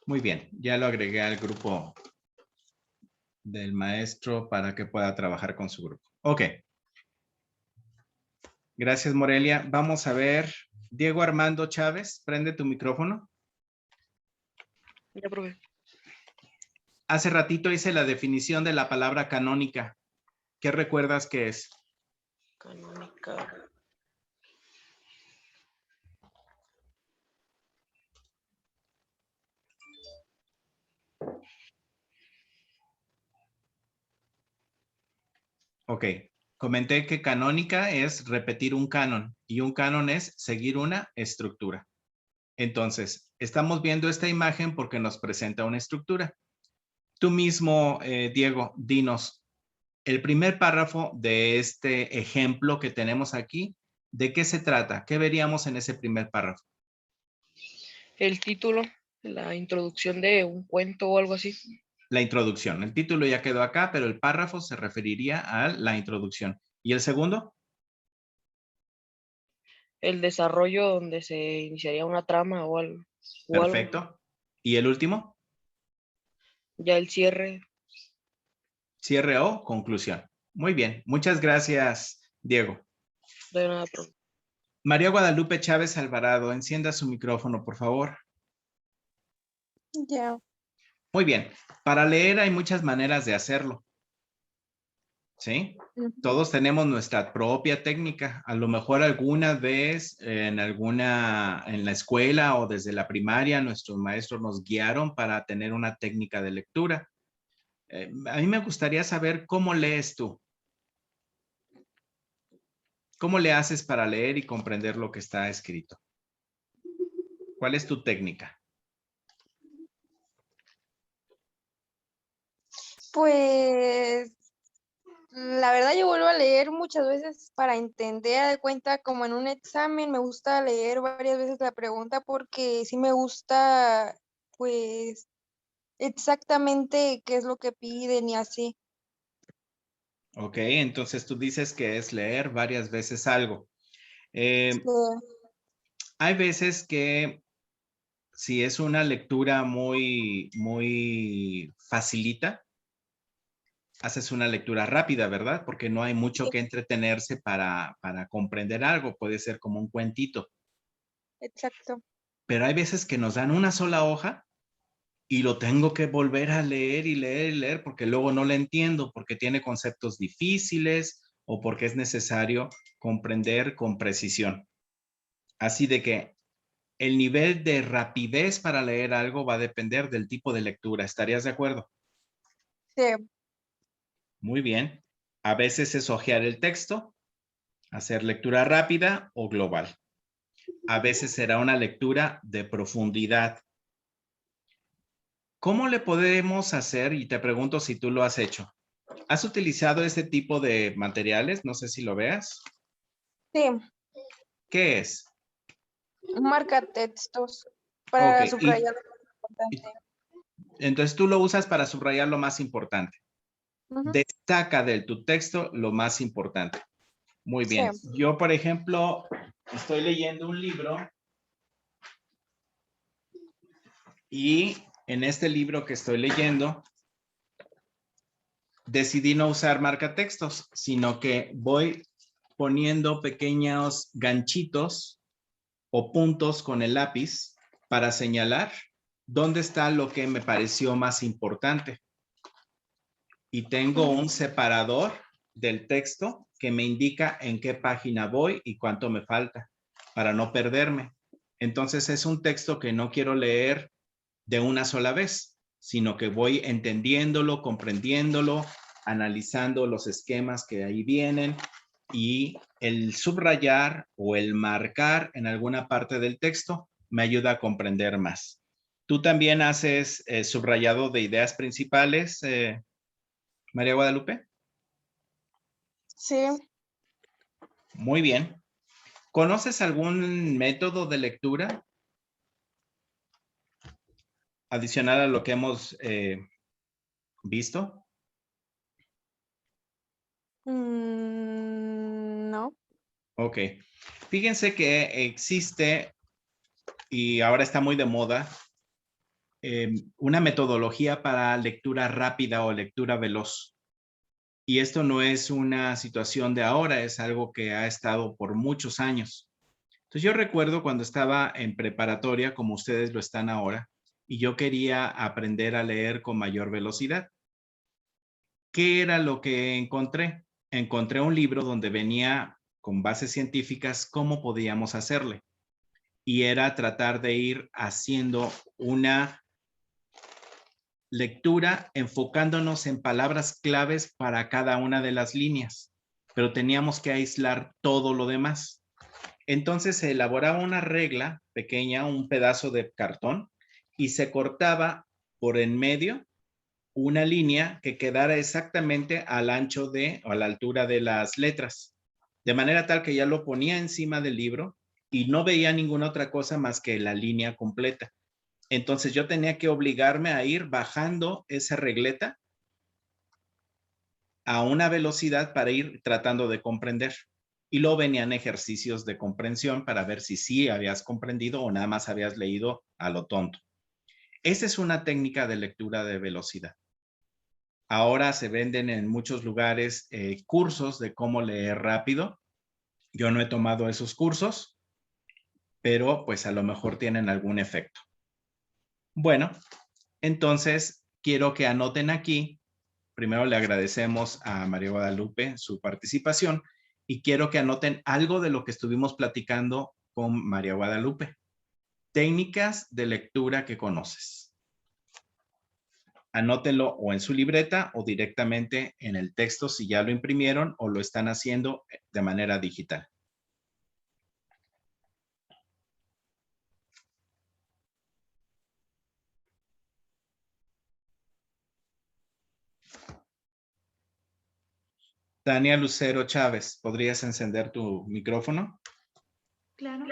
Muy bien, ya lo agregué al grupo del maestro para que pueda trabajar con su grupo. Ok. Gracias, Morelia. Vamos a ver. Diego Armando Chávez, prende tu micrófono. Ya, profe. Hace ratito hice la definición de la palabra canónica. ¿Qué recuerdas que es? Canónica. Ok. Comenté que canónica es repetir un canon y un canon es seguir una estructura. Entonces, estamos viendo esta imagen porque nos presenta una estructura. Tú mismo, Diego, dinos, el primer párrafo de este ejemplo que tenemos aquí, ¿de qué se trata? ¿Qué veríamos en ese primer párrafo? El título, la introducción de un cuento o algo así. La introducción. El título ya quedó acá, pero el párrafo se referiría a la introducción. ¿Y el segundo? El desarrollo donde se iniciaría una trama o algo. Perfecto. ¿Y el último? Ya el cierre. Cierre o conclusión. Muy bien. Muchas gracias, Diego. De nada, profe. María Guadalupe Chávez Alvarado, encienda su micrófono, por favor. Ya. Muy bien. Para leer hay muchas maneras de hacerlo. ¿Sí? Todos tenemos nuestra propia técnica. A lo mejor alguna vez en la escuela o desde la primaria, nuestros maestros nos guiaron para tener una técnica de lectura. A mí me gustaría saber cómo lees tú. ¿Cómo le haces para leer y comprender lo que está escrito? ¿Cuál es tu técnica? Pues la verdad yo vuelvo a leer muchas veces para entender, de cuenta como en un examen, me gusta leer varias veces la pregunta porque sí me gusta pues exactamente qué es lo que piden y así. Ok, entonces tú dices que es leer varias veces algo. Sí, Hay veces que si es una lectura muy facilita, haces una lectura rápida, ¿verdad? Porque no hay mucho que entretenerse para comprender algo. Puede ser como un cuentito. exacto. Pero hay veces que nos dan una sola hoja y lo tengo que volver a leer y leer y leer porque luego no le entiendo, porque tiene conceptos difíciles o porque es necesario comprender con precisión. Así de que el nivel de rapidez para leer algo va a depender del tipo de lectura. ¿Estarías de acuerdo? Sí, Muy bien. A veces es hojear el texto, hacer lectura rápida o global. A veces será una lectura de profundidad. ¿Cómo le podemos hacer? Y te pregunto si tú lo has hecho. ¿Has utilizado este tipo de materiales? No sé si lo veas. sí, ¿Qué es? marca textos Ok, para subrayar lo importante. entonces tú lo usas para subrayar lo más importante. Ujú, Destaca de tu texto lo más importante. Muy sí, bien. Yo, por ejemplo, estoy leyendo un libro y en este libro que estoy leyendo decidí no usar marcatextos, sino que voy poniendo pequeños ganchitos o puntos con el lápiz para señalar dónde está lo que me pareció más importante. Y tengo un separador del texto que me indica en qué página voy y cuánto me falta para no perderme. Entonces es un texto que no quiero leer de una sola vez, sino que voy entendiéndolo, comprendiéndolo, analizando los esquemas que ahí vienen y el subrayar o el marcar en alguna parte del texto me ayuda a comprender más. ¿Tú también haces subrayado de ideas principales, María Guadalupe? sí. Muy bien. ¿Conoces algún método de lectura adicional a lo que hemos visto? No. Ok. Fíjense que existe, y ahora está muy de moda, una metodología para lectura rápida o lectura veloz. Y esto no es una situación de ahora, es algo que ha estado por muchos años. Entonces yo recuerdo cuando estaba en preparatoria, como ustedes lo están ahora, y yo quería aprender a leer con mayor velocidad. ¿Qué era lo que encontré? Encontré un libro donde venía con bases científicas cómo podíamos hacerle. Y era tratar de ir haciendo una lectura enfocándonos en palabras claves para cada una de las líneas, pero teníamos que aislar todo lo demás. Entonces se elaboraba una regla pequeña, un pedazo de cartón, y se cortaba por en medio una línea que quedara exactamente al ancho de o a la altura de las letras, de manera tal que ya lo ponía encima del libro y no veía ninguna otra cosa más que la línea completa. Entonces yo tenía que obligarme a ir bajando esa regleta a una velocidad para ir tratando de comprender. Y luego venían ejercicios de comprensión para ver si sí habías comprendido o nada más habías leído a lo tonto. Esa es una técnica de lectura de velocidad. Ahora se venden en muchos lugares cursos de cómo leer rápido. Yo no he tomado esos cursos, pero pues a lo mejor tienen algún efecto. Bueno, entonces quiero que anoten aquí. Primero le agradecemos a María Guadalupe su participación y quiero que anoten algo de lo que estuvimos platicando con María Guadalupe. Técnicas de lectura que conoces. Anótenlo o en su libreta o directamente en el texto si ya lo imprimieron o lo están haciendo de manera digital. Tania Lucero Chávez, ¿podrías encender tu micrófono? Claro.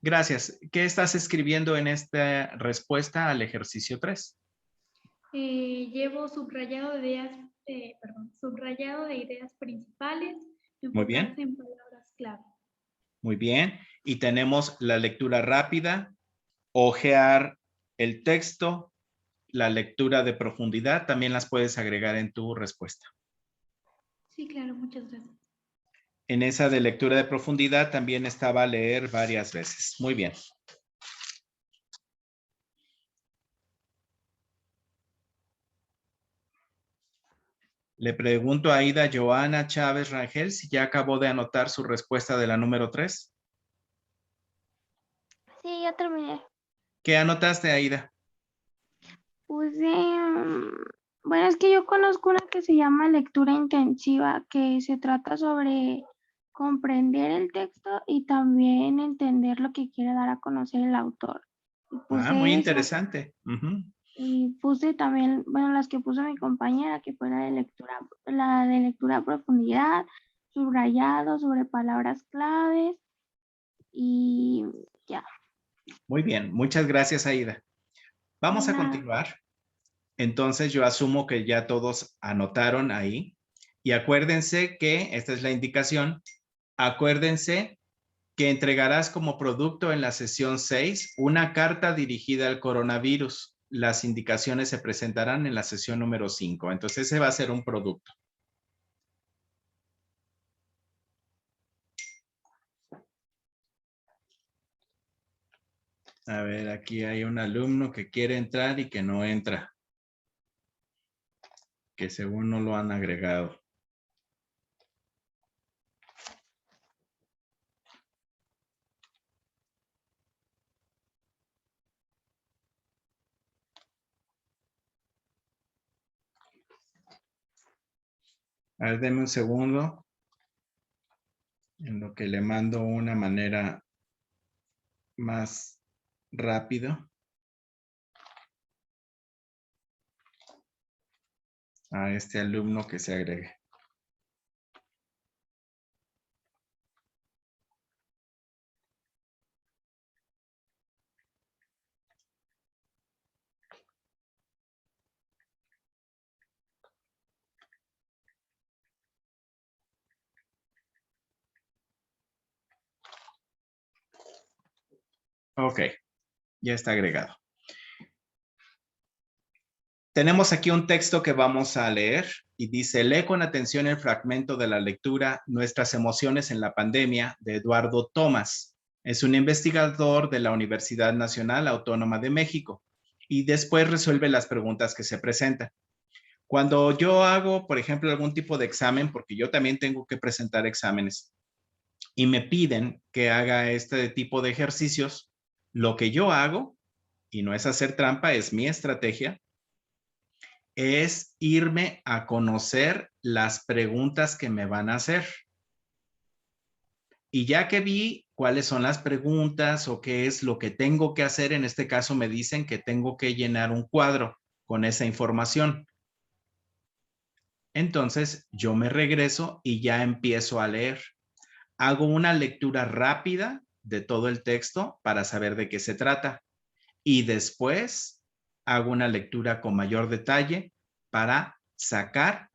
Gracias. ¿Qué estás escribiendo en esta respuesta al ejercicio 3? Llevo subrayado de ideas, subrayado de ideas principales, Muy bien. enfocarse en palabras clave. Muy bien. Y tenemos la lectura rápida, ojear el texto, la lectura de profundidad, también las puedes agregar en tu respuesta. Sí, claro, muchas gracias. En esa de lectura de profundidad también estaba leer varias veces. Muy bien. Le pregunto a Aida Joana Chávez Rangel si ya acabó de anotar su respuesta de la número 3. Sí, ya terminé. ¿Qué anotaste, Aida? Puse, bueno, es que yo conozco una que se llama lectura intensiva, que se trata sobre comprender el texto y también entender lo que quiere dar a conocer el autor. Muy Esa. interesante. Y puse también, bueno, las que puso mi compañera, que fue la de lectura a profundidad, subrayado sobre palabras claves y ya. Muy bien, muchas gracias, Aida. Vamos a continuar. Entonces yo asumo que ya todos anotaron ahí. Y acuérdense que, esta es la indicación, acuérdense que entregarás como producto en la sesión 6 una carta dirigida al coronavirus. Las indicaciones se presentarán en la sesión número 5. Entonces ese va a ser un producto. A ver, aquí hay un alumno que quiere entrar y que no entra. Que según no lo han agregado. A ver, denme un segundo. En lo que le mando una manera más rápido a este alumno que se agregue. Ok, ya está agregado. Tenemos aquí un texto que vamos a leer y dice, lee con atención el fragmento de la lectura Nuestras emociones en la pandemia de Eduardo Tomás. Es un investigador de la Universidad Nacional Autónoma de México y después resuelve las preguntas que se presentan. Cuando yo hago, por ejemplo, algún tipo de examen, porque yo también tengo que presentar exámenes, y me piden que haga este tipo de ejercicios, lo que yo hago, y no es hacer trampa, es mi estrategia, es irme a conocer las preguntas que me van a hacer. Y ya que vi cuáles son las preguntas o qué es lo que tengo que hacer, en este caso me dicen que tengo que llenar un cuadro con esa información. Entonces yo me regreso y ya empiezo a leer. Hago una lectura rápida de todo el texto para saber de qué se trata. Y después hago una lectura con mayor detalle para sacar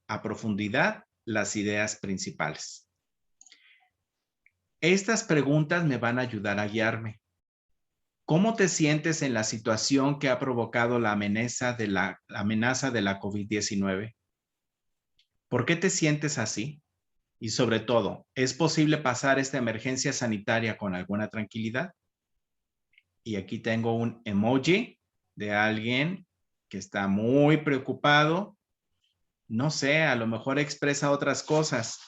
a profundidad las ideas principales. Estas preguntas me van a ayudar a guiarme. ¿Cómo te sientes en la situación que ha provocado la amenaza de la COVID-19? ¿Por qué te sientes así? Y sobre todo, ¿es posible pasar esta emergencia sanitaria con alguna tranquilidad? Y aquí tengo un emoji de alguien que está muy preocupado. No sé, a lo mejor expresa otras cosas.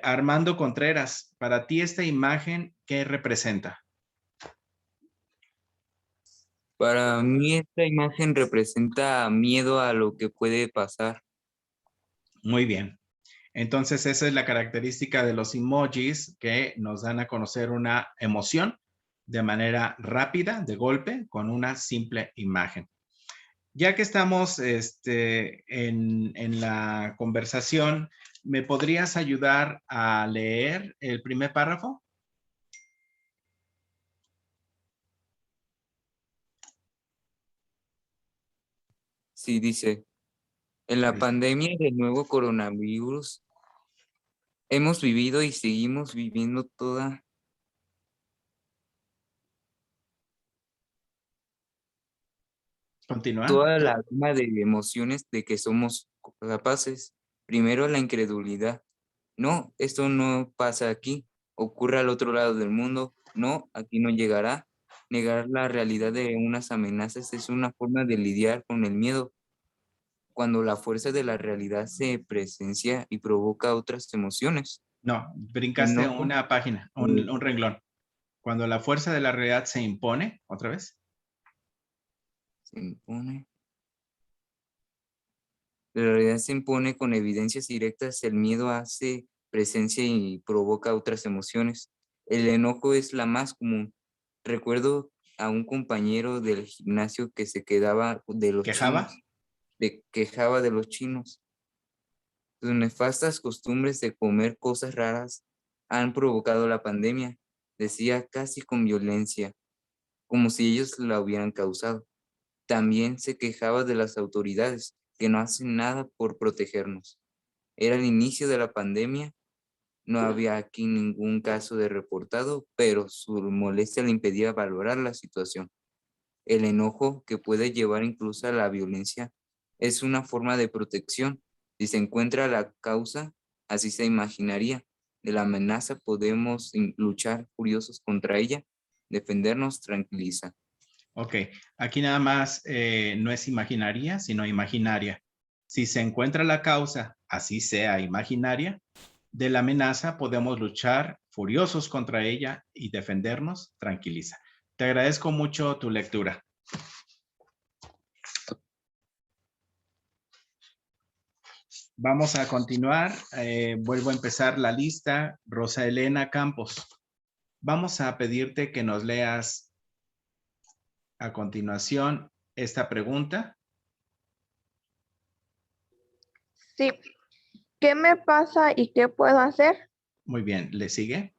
Armando Contreras, para ti esta imagen, ¿qué representa? Para mí esta imagen representa miedo a lo que puede pasar. Muy bien. Entonces esa es la característica de los emojis que nos dan a conocer una emoción de manera rápida, de golpe, con una simple imagen. Ya que estamos en la conversación, ¿me podrías ayudar a leer el primer párrafo? Sí, dice, en la Ahí está. pandemia del nuevo coronavirus hemos vivido y seguimos viviendo Continúa. toda la gama de emociones de que somos capaces. Primero, la incredulidad. No, esto no pasa aquí. Ocurre al otro lado del mundo. No, aquí no llegará. Negar la realidad de unas amenazas es una forma de lidiar con el miedo. Cuando la fuerza de la realidad se presencia y provoca otras emociones. No, brincaste Enojo, una página, un renglón. Cuando la fuerza de la realidad se impone, otra vez. se impone. La realidad se impone con evidencias directas, el miedo hace presencia y provoca otras emociones. El enojo es la más común. Recuerdo a un compañero del gimnasio que se quedaba de los ¿Quejaba? chinos, quejaba de los chinos. Sus nefastas costumbres de comer cosas raras han provocado la pandemia, decía casi con violencia, como si ellos la hubieran causado. También se quejaba de las autoridades, que no hacen nada por protegernos. Era el inicio de la pandemia, no había aquí ningún caso de reportado, pero su molestia le impedía valorar la situación. El enojo, que puede llevar incluso a la violencia, es una forma de protección. Si se encuentra la causa, así se imaginaría, de la amenaza podemos luchar furiosos contra ella, defendernos tranquiliza. Ok, aquí nada más no es imaginaria, sino imaginaria. Si se encuentra la causa, así sea imaginaria, de la amenaza podemos luchar furiosos contra ella y defendernos, tranquiliza. Te agradezco mucho tu lectura. Vamos a continuar. Vuelvo a empezar la lista. Rosa Elena Campos. Vamos a pedirte que nos leas a continuación esta pregunta. Sí. ¿Qué me pasa y qué puedo hacer? Muy bien, ¿le sigue?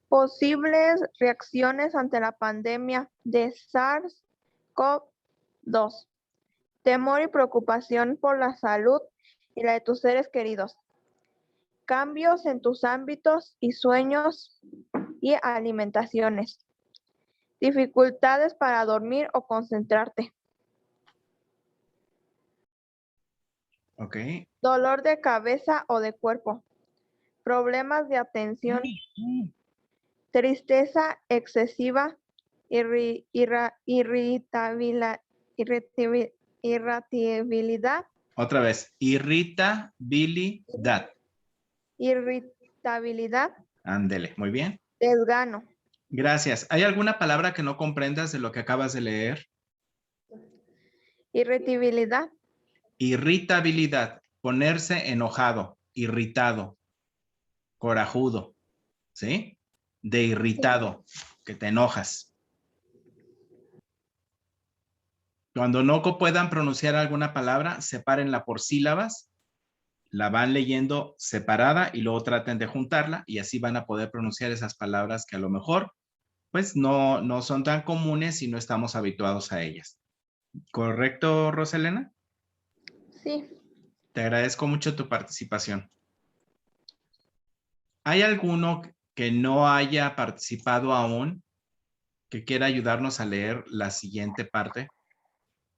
Posibles reacciones ante la pandemia de SARS-CoV-2. Temor y preocupación por la salud y la de tus seres queridos. Cambios en tus ámbitos y sueños y alimentaciones. Dificultades para dormir o concentrarte. Ok. Dolor de cabeza o de cuerpo. Problemas de atención. Tristeza excesiva. Irritabilidad. Otra vez. Irritabilidad. Irritabilidad. Ándele, muy bien. Desgano. Gracias. ¿Hay alguna palabra que no comprendas de lo que acabas de leer? Irritabilidad. Irritabilidad. Ponerse enojado, irritado, corajudo, ¿sí? De irritado, que te enojas. Cuando no puedan pronunciar alguna palabra, sepárenla por sílabas, la van leyendo separada y luego traten de juntarla y así van a poder pronunciar esas palabras que a lo mejor pues no son tan comunes y no estamos habituados a ellas. ¿Correcto, Roselena? Sí. Te agradezco mucho tu participación. ¿Hay alguno que no haya participado aún que quiera ayudarnos a leer la siguiente parte?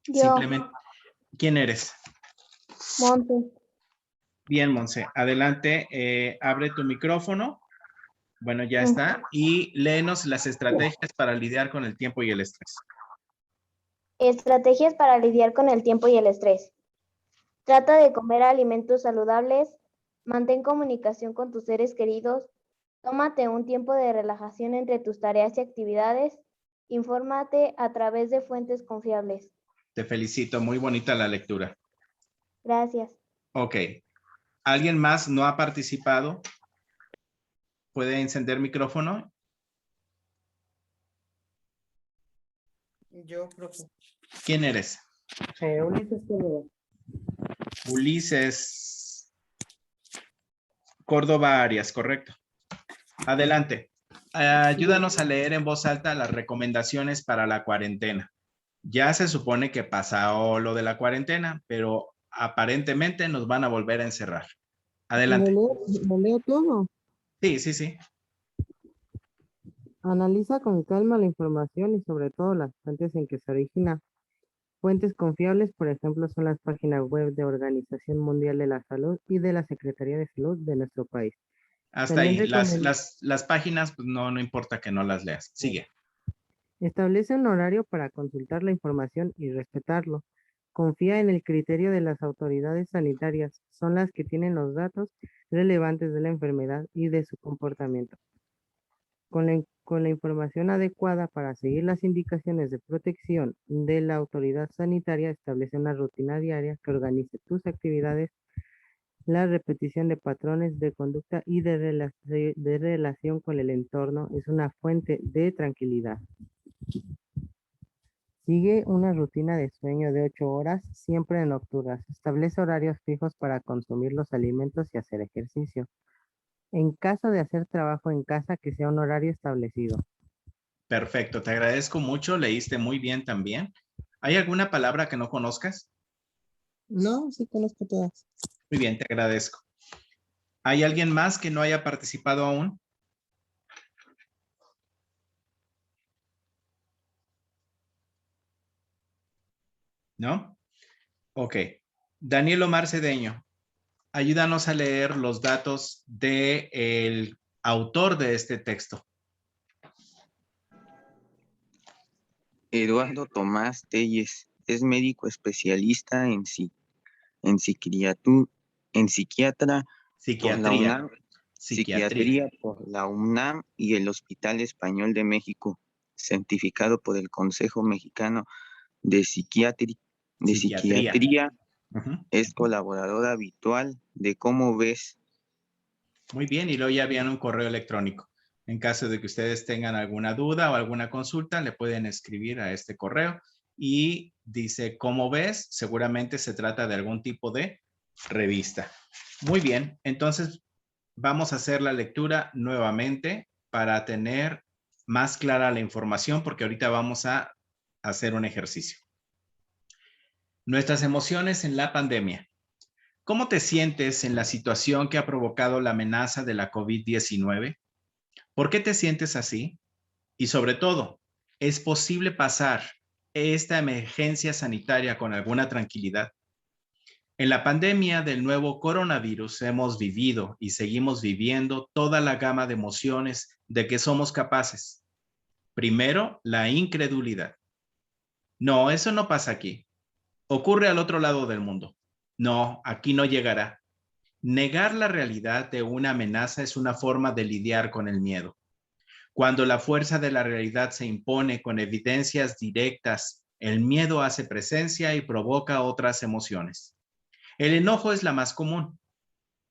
Yo. Simplemente, ¿quién eres? Monte. Bien, Monse, adelante, abre tu micrófono. Bueno, ya está. Y léenos las estrategias para lidiar con el tiempo y el estrés. Estrategias para lidiar con el tiempo y el estrés. Trata de comer alimentos saludables, mantén comunicación con tus seres queridos, tómate un tiempo de relajación entre tus tareas y actividades, infórmate a través de fuentes confiables. Te felicito, muy bonita la lectura. Gracias. Ok. ¿Alguien más no ha participado? ¿Puede encender micrófono? Yo, profe. ¿Quién eres? Ulises Córdoba. Ulises Córdoba Arias, correcto. Adelante. Ayúdanos a leer en voz alta las recomendaciones para la cuarentena. Ya se supone que pasó lo de la cuarentena, pero aparentemente nos van a volver a encerrar. Adelante. ¿Lo leo todo? Sí, sí, sí. Analiza con calma la información y sobre todo las fuentes en que se origina. Fuentes confiables, por ejemplo, son las páginas web de Organización Mundial de la Salud y de la Secretaría de Salud de nuestro país. Hasta También ahí. Las páginas, pues no importa que no las leas. Sigue. Establece un horario para consultar la información y respetarlo. Confía en el criterio de las autoridades sanitarias. Son las que tienen los datos relevantes de la enfermedad y de su comportamiento. Con la información adecuada para seguir las indicaciones de protección de la autoridad sanitaria, establece una rutina diaria que organice tus actividades, la repetición de patrones de conducta y de relación con el entorno es una fuente de tranquilidad. Sigue una rutina de sueño de 8 horas, siempre nocturnas. Establece horarios fijos para consumir los alimentos y hacer ejercicio. En caso de hacer trabajo en casa, que sea un horario establecido. Perfecto, te agradezco mucho. Leíste muy bien también. ¿Hay alguna palabra que no conozcas? No, sí conozco todas. Muy bien, te agradezco. ¿Hay alguien más que no haya participado aún? ¿No? Ok. Daniel Omar Cedeño, ayúdanos a leer los datos del autor de este texto. Eduardo Tomás Telles es médico especialista en psiquiatría por la UNAM, psiquiatría por la UNAM y el Hospital Español de México, certificado por el Consejo Mexicano de Psiquiatría. Es colaborador habitual de Cómo Ves. Muy bien, y luego ya habían un correo electrónico. En caso de que ustedes tengan alguna duda o alguna consulta, le pueden escribir a este correo y dice, ¿cómo ves? Seguramente se trata de algún tipo de revista. Muy bien, entonces vamos a hacer la lectura nuevamente para tener más clara la información, porque ahorita vamos a hacer un ejercicio. Nuestras emociones en la pandemia. ¿Cómo te sientes en la situación que ha provocado la amenaza de la COVID-19? ¿Por qué te sientes así? Y sobre todo, ¿es posible pasar esta emergencia sanitaria con alguna tranquilidad? En la pandemia del nuevo coronavirus hemos vivido y seguimos viviendo toda la gama de emociones de que somos capaces. Primero, la incredulidad. No, eso no pasa aquí. Ocurre al otro lado del mundo. No, aquí no llegará. Negar la realidad de una amenaza es una forma de lidiar con el miedo. Cuando la fuerza de la realidad se impone con evidencias directas, el miedo hace presencia y provoca otras emociones. El enojo es la más común.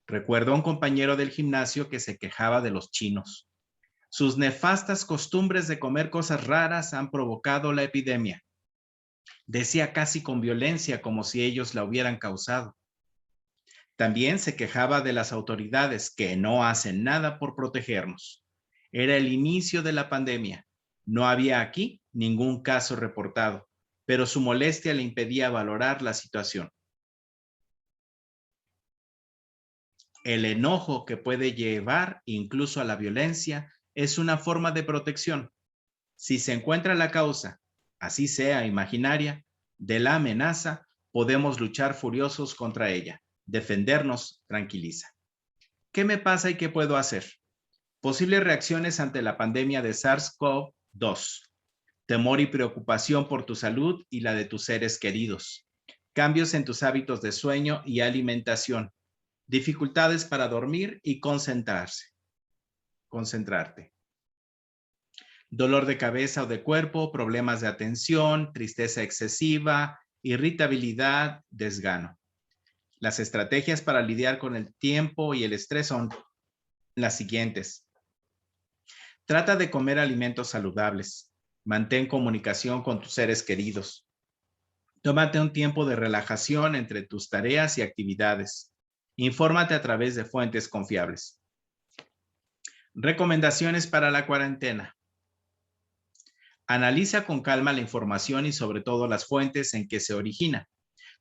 Recuerdo a un compañero del gimnasio que se quejaba de los chinos. Sus nefastas costumbres de comer cosas raras han provocado la epidemia. Decía casi con violencia, como si ellos la hubieran causado. También se quejaba de las autoridades que no hacen nada por protegernos. Era el inicio de la pandemia. No había aquí ningún caso reportado, pero su molestia le impedía valorar la situación. El enojo, que puede llevar incluso a la violencia, es una forma de protección. Si se encuentra la causa, así sea imaginaria, de la amenaza, podemos luchar furiosos contra ella. Defendernos tranquiliza. ¿Qué me pasa y qué puedo hacer? Posibles reacciones ante la pandemia de SARS-CoV-2. Temor y preocupación por tu salud y la de tus seres queridos. Cambios en tus hábitos de sueño y alimentación. Dificultades para dormir y concentrarte. Dolor de cabeza o de cuerpo, problemas de atención, tristeza excesiva, irritabilidad, desgano. Las estrategias para lidiar con el tiempo y el estrés son las siguientes. Trata de comer alimentos saludables. Mantén comunicación con tus seres queridos. Tómate un tiempo de relajación entre tus tareas y actividades. Infórmate a través de fuentes confiables. Recomendaciones para la cuarentena. Analiza con calma la información y sobre todo las fuentes en que se origina.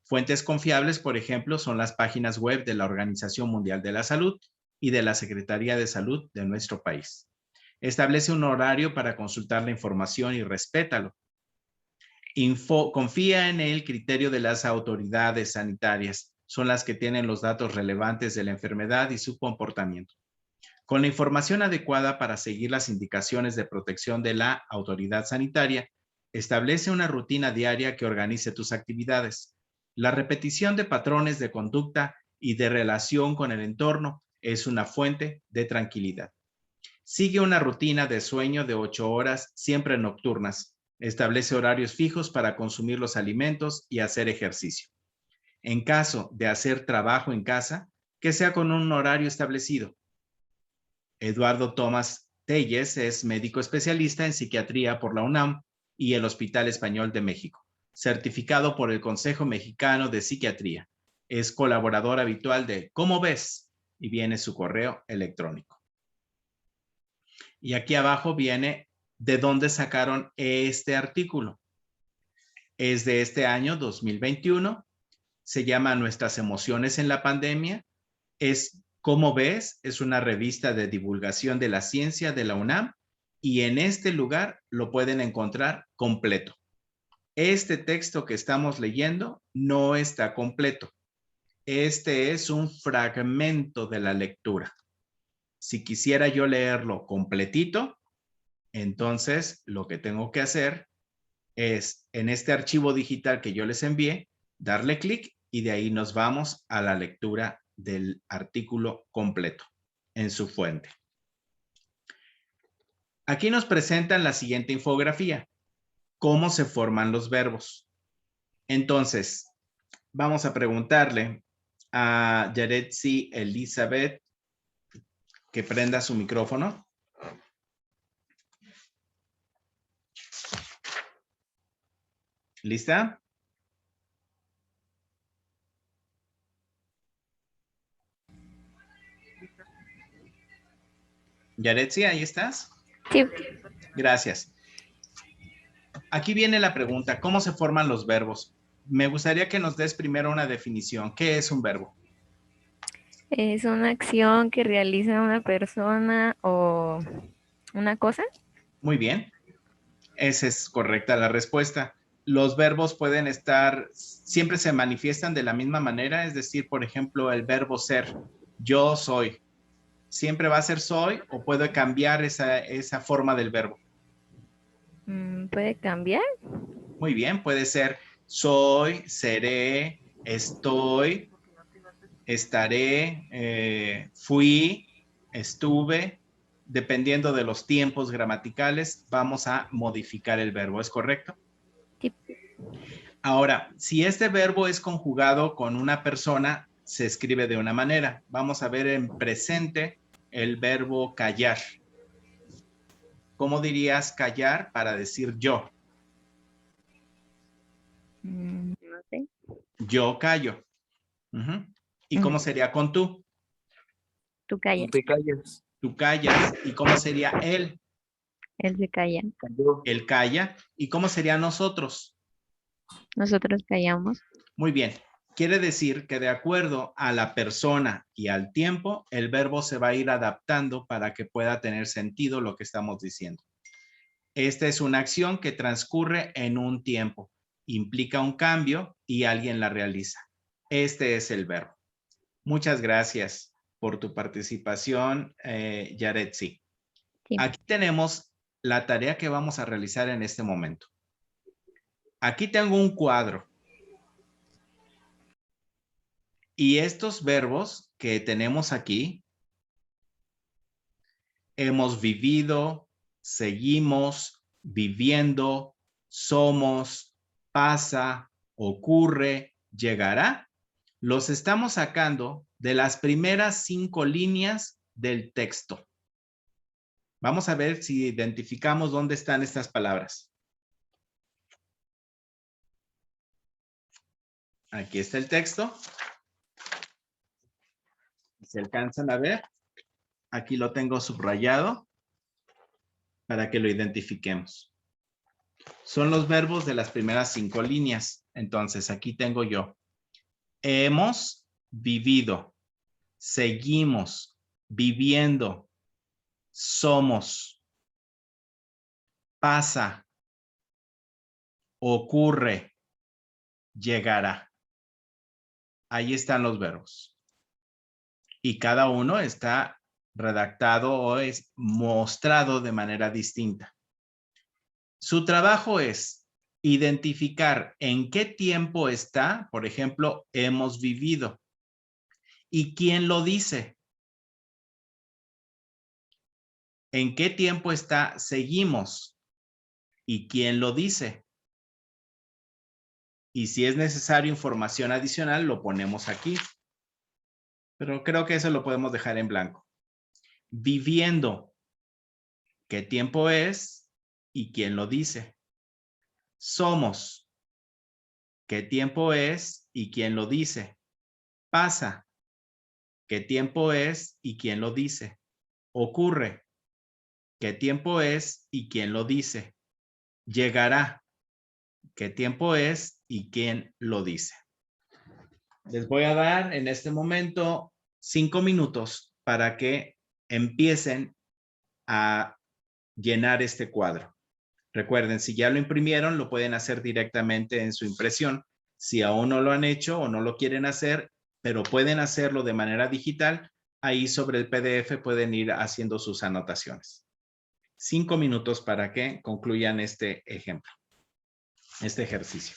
Fuentes confiables, por ejemplo, son las páginas web de la Organización Mundial de la Salud y de la Secretaría de Salud de nuestro país. Establece un horario para consultar la información y respétalo. Confía en el criterio de las autoridades sanitarias. Son las que tienen los datos relevantes de la enfermedad y su comportamiento. Con la información adecuada para seguir las indicaciones de protección de la autoridad sanitaria, establece una rutina diaria que organice tus actividades. La repetición de patrones de conducta y de relación con el entorno es una fuente de tranquilidad. Sigue una rutina de sueño de 8 horas, siempre nocturnas. Establece horarios fijos para consumir los alimentos y hacer ejercicio. En caso de hacer trabajo en casa, que sea con un horario establecido. Eduardo Tomás Telles es médico especialista en psiquiatría por la UNAM y el Hospital Español de México, certificado por el Consejo Mexicano de Psiquiatría. Es colaborador habitual de ¿Cómo ves? Y viene su correo electrónico. Y aquí abajo viene de dónde sacaron este artículo. Es de este año 2021. Se llama Nuestras emociones en la pandemia. Es ¿Cómo ves? Es una revista de divulgación de la ciencia de la UNAM y en este lugar lo pueden encontrar completo. Este texto que estamos leyendo no está completo. Este es un fragmento de la lectura. Si quisiera yo leerlo completito, entonces lo que tengo que hacer es en este archivo digital que yo les envié, darle clic y de ahí nos vamos a la lectura del artículo completo en su fuente. Aquí nos presentan la siguiente infografía. ¿Cómo se forman los verbos? Entonces, vamos a preguntarle a Yaretsi Elizabeth que prenda su micrófono. ¿Lista? Yaretsi, ¿ahí estás? Sí. Gracias. Aquí viene la pregunta, ¿cómo se forman los verbos? Me gustaría que nos des primero una definición. ¿Qué es un verbo? Es una acción que realiza una persona o una cosa. Muy bien. Esa es correcta la respuesta. Los verbos pueden estar, siempre se manifiestan de la misma manera, es decir, por ejemplo, el verbo ser, yo soy. ¿Siempre va a ser soy o puede cambiar esa forma del verbo? ¿Puede cambiar? Muy bien, puede ser soy, seré, estoy, estaré, fui, estuve. Dependiendo de los tiempos gramaticales, vamos a modificar el verbo, ¿es correcto? Sí. Ahora, si este verbo es conjugado con una persona, se escribe de una manera. Vamos a ver en presente el verbo callar. ¿Cómo dirías callar para decir yo? No sé. Yo callo. ¿Y cómo sería con tú? Tú callas. Tú te callas. Tú callas. ¿Y cómo sería él? Él se calla. Él calla. ¿Y cómo sería nosotros? Nosotros callamos. Muy bien. Quiere decir que de acuerdo a la persona y al tiempo, el verbo se va a ir adaptando para que pueda tener sentido lo que estamos diciendo. Esta es una acción que transcurre en un tiempo. Implica un cambio y alguien la realiza. Este es el verbo. Muchas gracias por tu participación, Yaretsi. Sí. Aquí tenemos la tarea que vamos a realizar en este momento. Aquí tengo un cuadro. Y estos verbos que tenemos aquí, hemos vivido, seguimos, viviendo, somos, pasa, ocurre, llegará, los estamos sacando de las primeras 5 líneas del texto. Vamos a ver si identificamos dónde están estas palabras. Aquí está el texto. ¿Se alcanzan a ver? Aquí lo tengo subrayado para que lo identifiquemos. Son los verbos de las primeras 5 líneas. Entonces, aquí tengo yo. Hemos vivido. Seguimos viviendo. Somos. Pasa. Ocurre. Llegará. Ahí están los verbos. Y cada uno está redactado o es mostrado de manera distinta. Su trabajo es identificar en qué tiempo está, por ejemplo, hemos vivido. ¿Y quién lo dice? ¿En qué tiempo está seguimos? ¿Y quién lo dice? Y si es necesario información adicional, lo ponemos aquí. Pero creo que eso lo podemos dejar en blanco. Viviendo. ¿Qué tiempo es? ¿Y quién lo dice? Somos. ¿Qué tiempo es? ¿Y quién lo dice? Pasa. ¿Qué tiempo es? ¿Y quién lo dice? Ocurre. ¿Qué tiempo es? ¿Y quién lo dice? Llegará. ¿Qué tiempo es? ¿Y quién lo dice? Les voy a dar en este momento 5 minutos para que empiecen a llenar este cuadro. Recuerden, si ya lo imprimieron, lo pueden hacer directamente en su impresión. Si aún no lo han hecho o no lo quieren hacer, pero pueden hacerlo de manera digital, ahí sobre el PDF pueden ir haciendo sus anotaciones. 5 minutos para que concluyan este ejemplo, este ejercicio.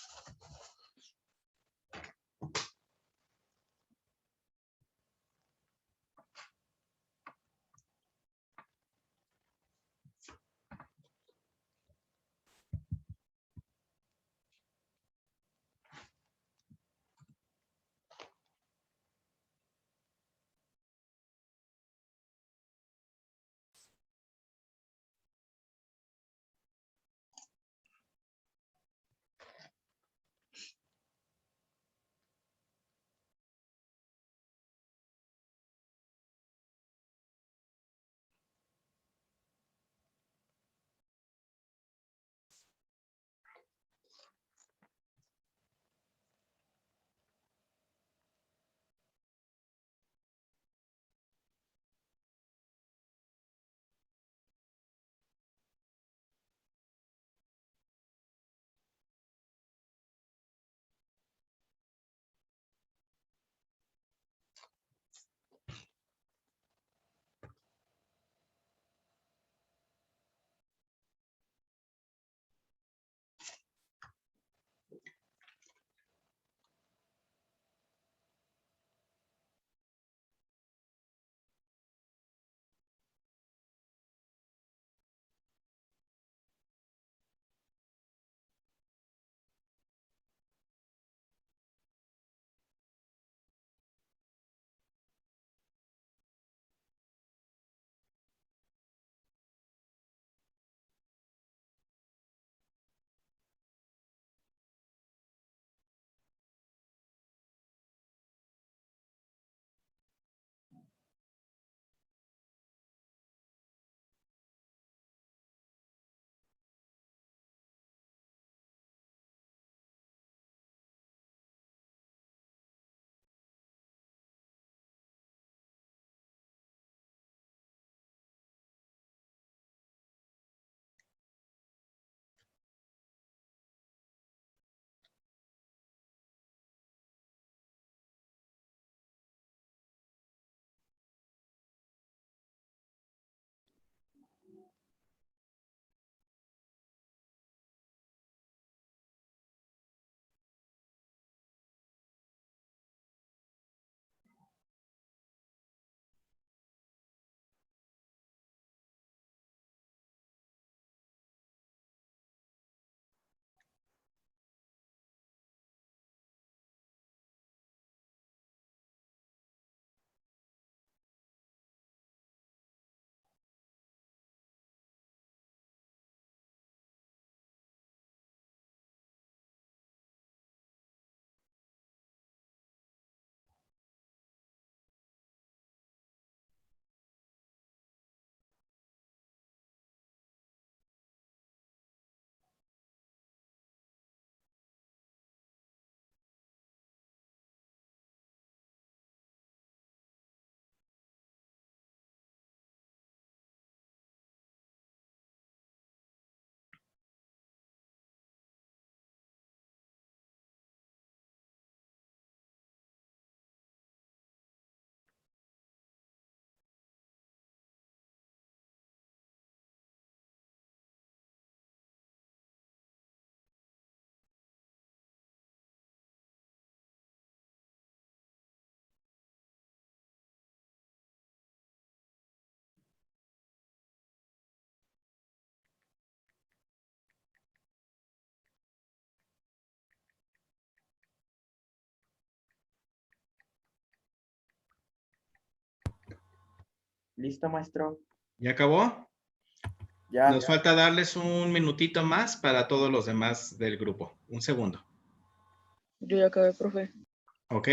Listo, maestro. ¿Ya acabó? Ya. Nos falta darles un minutito más para todos los demás del grupo. Un segundo. Yo ya acabé, profe. ¿Ok?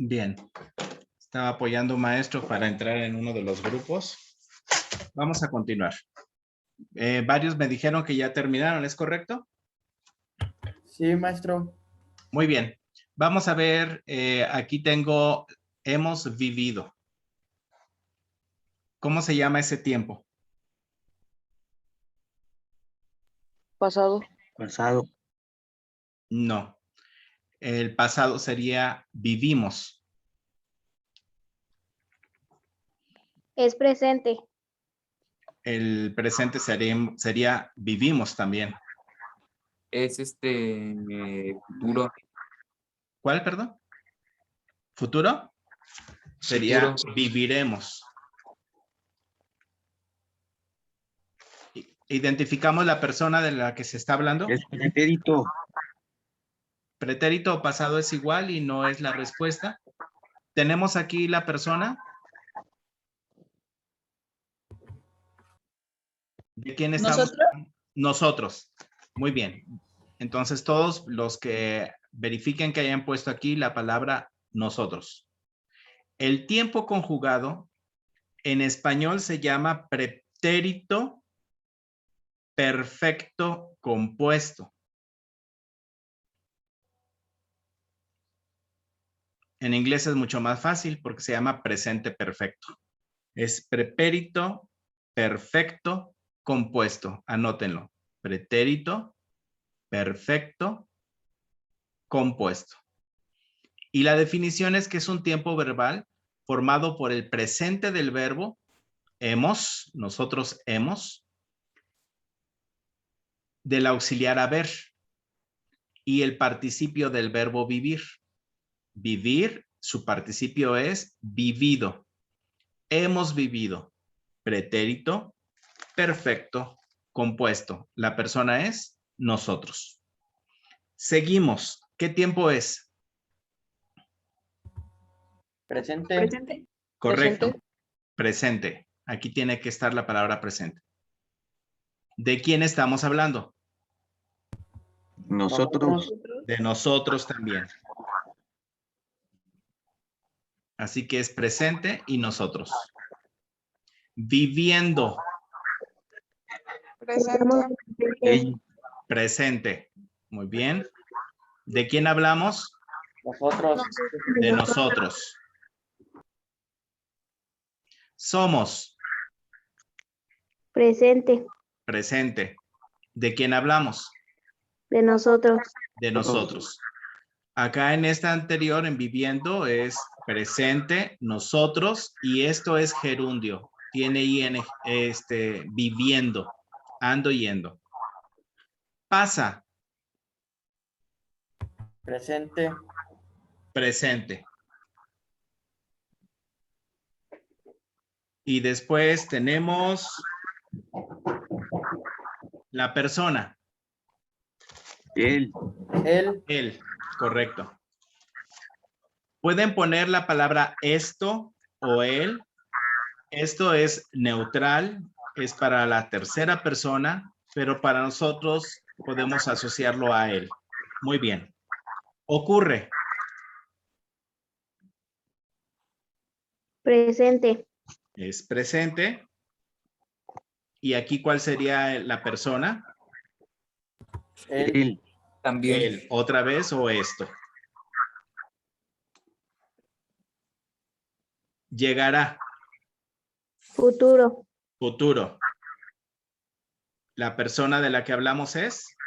Bien. Estaba apoyando a un maestro para entrar en uno de los grupos. Vamos a continuar. Varios me dijeron que ya terminaron, ¿es correcto? Sí, maestro. Muy bien. Vamos a ver, aquí tengo, hemos vivido. ¿Cómo se llama ese tiempo? Pasado. Pasado. No. El pasado sería vivimos. Es presente. El presente sería vivimos también. Es futuro. ¿Cuál, perdón? ¿Futuro? Sería Futuro. viviremos. ¿Identificamos la persona de la que se está hablando? Es pretérito. Pretérito o pasado es igual y no es la respuesta. ¿Tenemos aquí la persona? ¿De quién estamos? Nosotros. Muy bien. Entonces, todos los que verifiquen que hayan puesto aquí la palabra nosotros. El tiempo conjugado en español se llama pretérito perfecto compuesto. En inglés es mucho más fácil porque se llama presente perfecto. Es pretérito perfecto compuesto. Anótenlo. pretérito, perfecto, compuesto. Y la definición es que es un tiempo verbal formado por el presente del verbo hemos, nosotros hemos, del auxiliar haber y el participio del verbo vivir. Vivir, su participio es vivido. Hemos vivido. Pretérito, perfecto, compuesto. La persona es nosotros. Seguimos. ¿Qué tiempo es? Presente. Presente. Correcto. Presente. Aquí tiene que estar la palabra presente. ¿De quién estamos hablando? Nosotros. De nosotros también. Así que es presente y nosotros. Viviendo. Presente. Presente. Muy bien. ¿De quién hablamos? Nosotros. De nosotros. Somos. Presente. Presente. ¿De quién hablamos? De nosotros. De nosotros. Acá en esta anterior, en viviendo, es presente, nosotros, y esto es gerundio. Tiene IN, viviendo, ando yendo. Pasa. Presente. Presente. Y después tenemos la persona. Él. Él. Correcto. Pueden poner la palabra esto o él. Esto es neutral, es para la tercera persona, pero para nosotros podemos asociarlo a él. Muy bien. Ocurre. Presente. Es presente. ¿Y aquí cuál sería la persona? Él. También. Él. ¿Otra vez o esto? Llegará. Futuro. Futuro. ¿La persona de la que hablamos es?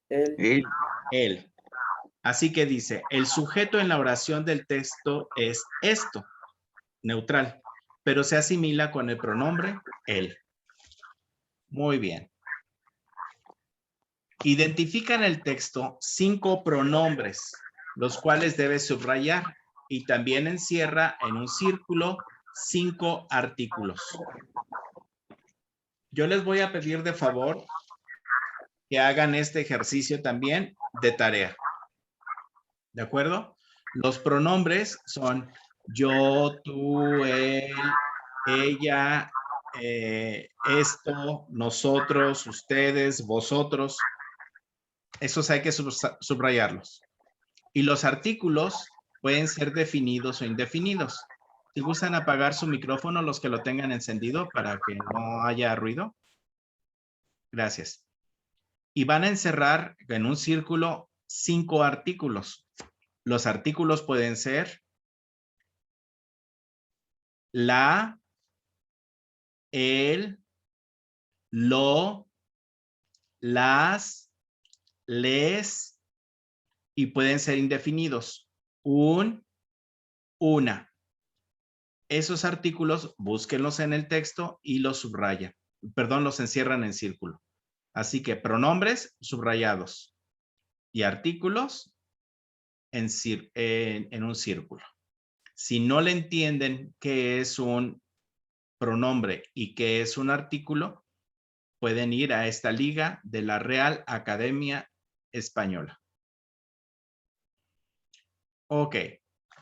Él. Él. Así que dice, el sujeto en la oración del texto es esto, neutral, pero se asimila con el pronombre él. Muy bien. Identifica en el texto 5 pronombres, los cuales debes subrayar, y también encierra en un círculo 5 artículos. Yo les voy a pedir de favor que hagan este ejercicio también de tarea. ¿De acuerdo? Los pronombres son yo, tú, él, ella, esto, nosotros, ustedes, vosotros. Esos hay que subrayarlos. Y los artículos pueden ser definidos o indefinidos. Si gustan apagar su micrófono, los que lo tengan encendido para que no haya ruido. Gracias. Y van a encerrar en un círculo 5 artículos. Los artículos pueden ser la, el, lo, las, les, y pueden ser indefinidos. Un, una. Esos artículos, búsquenlos en el texto y los subrayan. Perdón, los encierran en círculo. Así que pronombres subrayados y artículos en un círculo. Si no le entienden qué es un pronombre y qué es un artículo, pueden ir a esta liga de la Real Academia Española. Ok,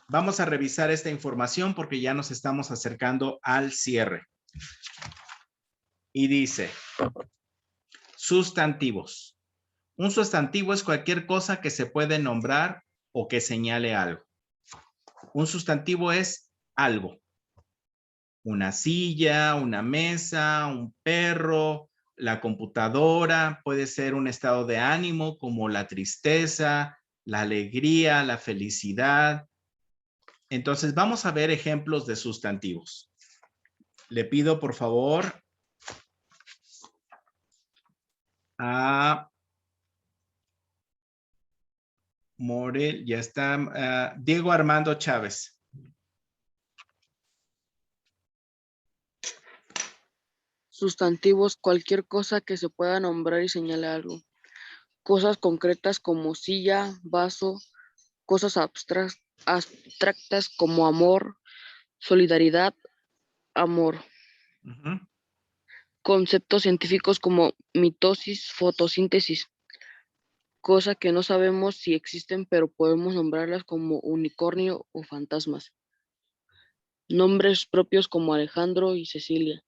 vamos a revisar esta información porque ya nos estamos acercando al cierre. Y dice, sustantivos. Un sustantivo es cualquier cosa que se puede nombrar o que señale algo. Un sustantivo es algo. Una silla, una mesa, un perro, la computadora, puede ser un estado de ánimo como la tristeza, la alegría, la felicidad. Entonces vamos a ver ejemplos de sustantivos. Le pido por favor a Morel, ya está. Diego Armando Chávez. Sustantivos, cualquier cosa que se pueda nombrar y señalar algo. Cosas concretas como silla, vaso, cosas abstractas como amor, solidaridad, amor. Conceptos científicos como mitosis, fotosíntesis, cosa que no sabemos si existen, pero podemos nombrarlas como unicornio o fantasmas. Nombres propios como Alejandro y Cecilia.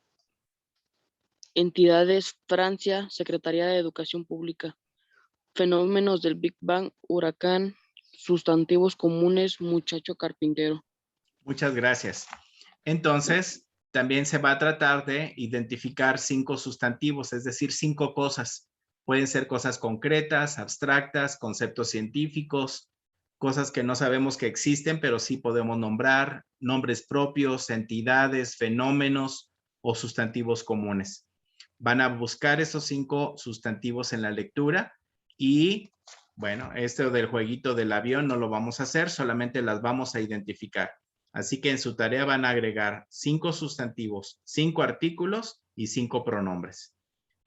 Entidades, Francia, Secretaría de Educación Pública. Fenómenos del Big Bang, huracán, sustantivos comunes, muchacho carpintero. Muchas gracias. Entonces, también se va a tratar de identificar 5 sustantivos, es decir, 5 cosas. Pueden ser cosas concretas, abstractas, conceptos científicos, cosas que no sabemos que existen, pero sí podemos nombrar, nombres propios, entidades, fenómenos o sustantivos comunes. Van a buscar esos 5 sustantivos en la lectura y, bueno, esto del jueguito del avión no lo vamos a hacer, solamente las vamos a identificar. Así que en su tarea van a agregar 5 sustantivos, 5 artículos y 5 pronombres.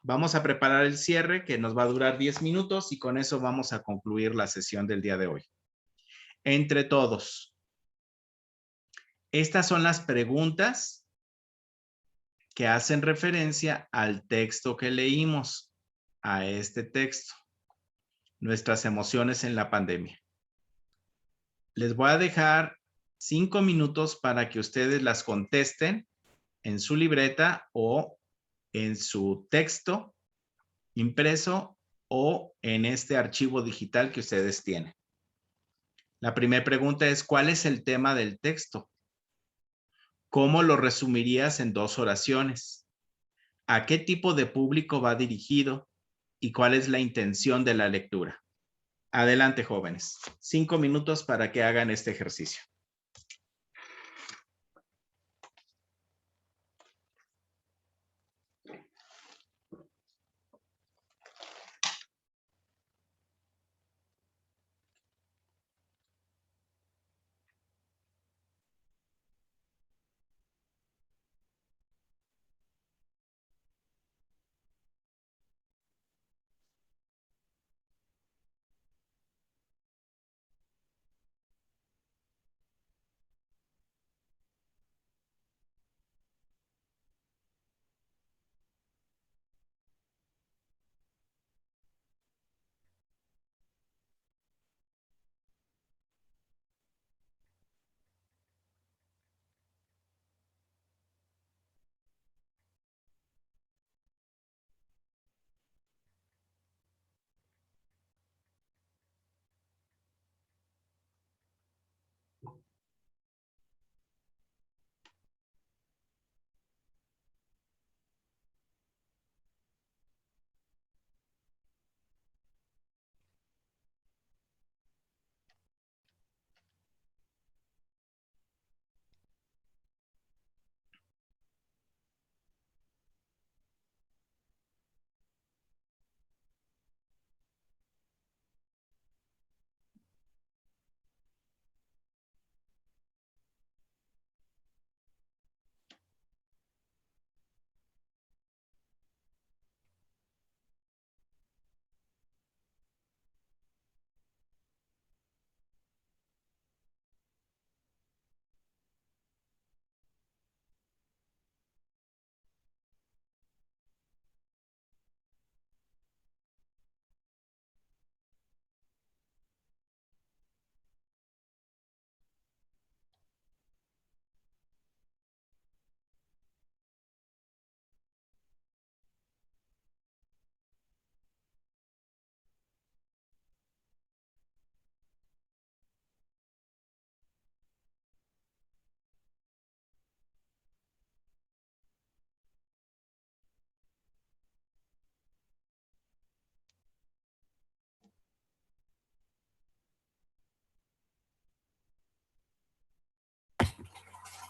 Vamos a preparar el cierre que nos va a durar 10 minutos y con eso vamos a concluir la sesión del día de hoy. Entre todos, estas son las preguntas que hacen referencia al texto que leímos, a este texto, nuestras emociones en la pandemia. Les voy a dejar 5 minutos para que ustedes las contesten en su libreta o en su texto impreso o en este archivo digital que ustedes tienen. La primera pregunta es, ¿cuál es el tema del texto? ¿Cómo lo resumirías en 2 oraciones? ¿A qué tipo de público va dirigido? ¿Y cuál es la intención de la lectura? Adelante, jóvenes. 5 minutos para que hagan este ejercicio.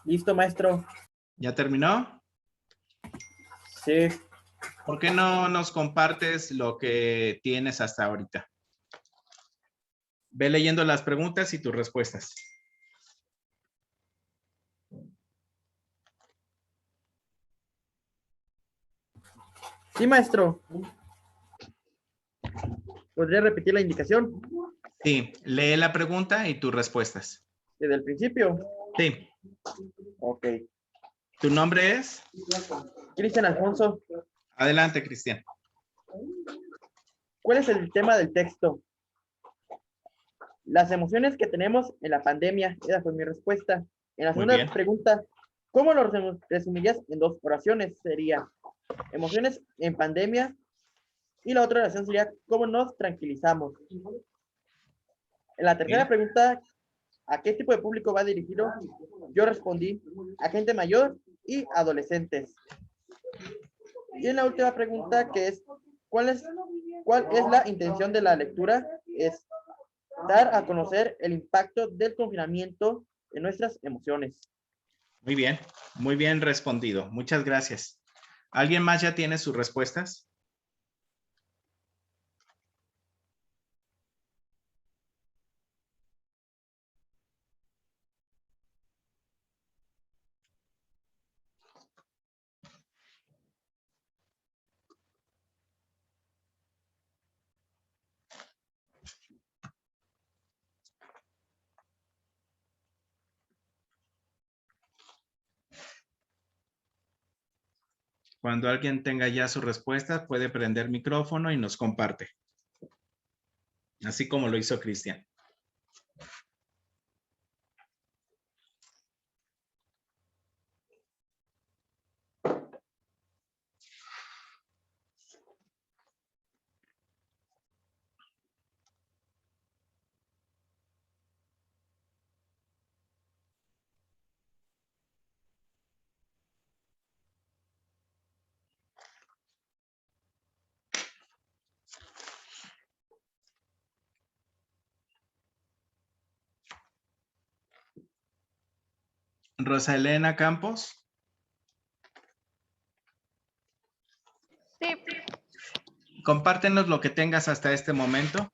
Listo, maestro. ¿Ya terminó? Sí. ¿Por qué no nos compartes lo que tienes hasta ahorita? Ve leyendo las preguntas y tus respuestas. Sí, maestro. ¿Podría repetir la indicación? Sí, lee la pregunta y tus respuestas. ¿Desde el principio? Sí. Ok. ¿Tu nombre es? Cristian Alfonso. Adelante, Cristian. ¿Cuál es el tema del texto? Las emociones que tenemos en la pandemia. Esa fue mi respuesta. En la Muy segunda bien. pregunta, ¿cómo lo resumirías en 2 oraciones? Sería emociones en pandemia. Y la otra oración sería ¿cómo nos tranquilizamos? En la tercera Bien. pregunta, ¿a qué tipo de público va dirigido? Yo respondí a gente mayor y adolescentes. Y en la última pregunta, que es ¿cuál es la intención de la lectura? Es dar a conocer el impacto del confinamiento en nuestras emociones. Muy bien respondido. Muchas gracias. ¿Alguien más ya tiene sus respuestas? Cuando alguien tenga ya su respuesta, puede prender micrófono y nos comparte. Así como lo hizo Cristian. Rosa Elena Campos. Sí. Compártenos lo que tengas hasta este momento.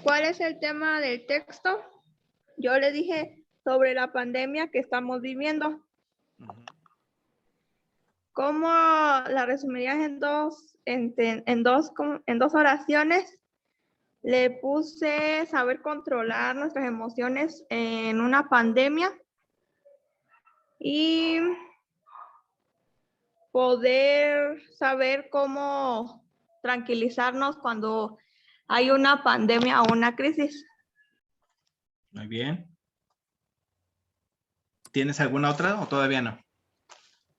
¿Cuál es el tema del texto? Yo le dije sobre la pandemia que estamos viviendo. ¿Cómo la resumirías en dos oraciones? Le puse saber controlar nuestras emociones en una pandemia y poder saber cómo tranquilizarnos cuando hay una pandemia o una crisis. Muy bien. ¿Tienes alguna otra o todavía no?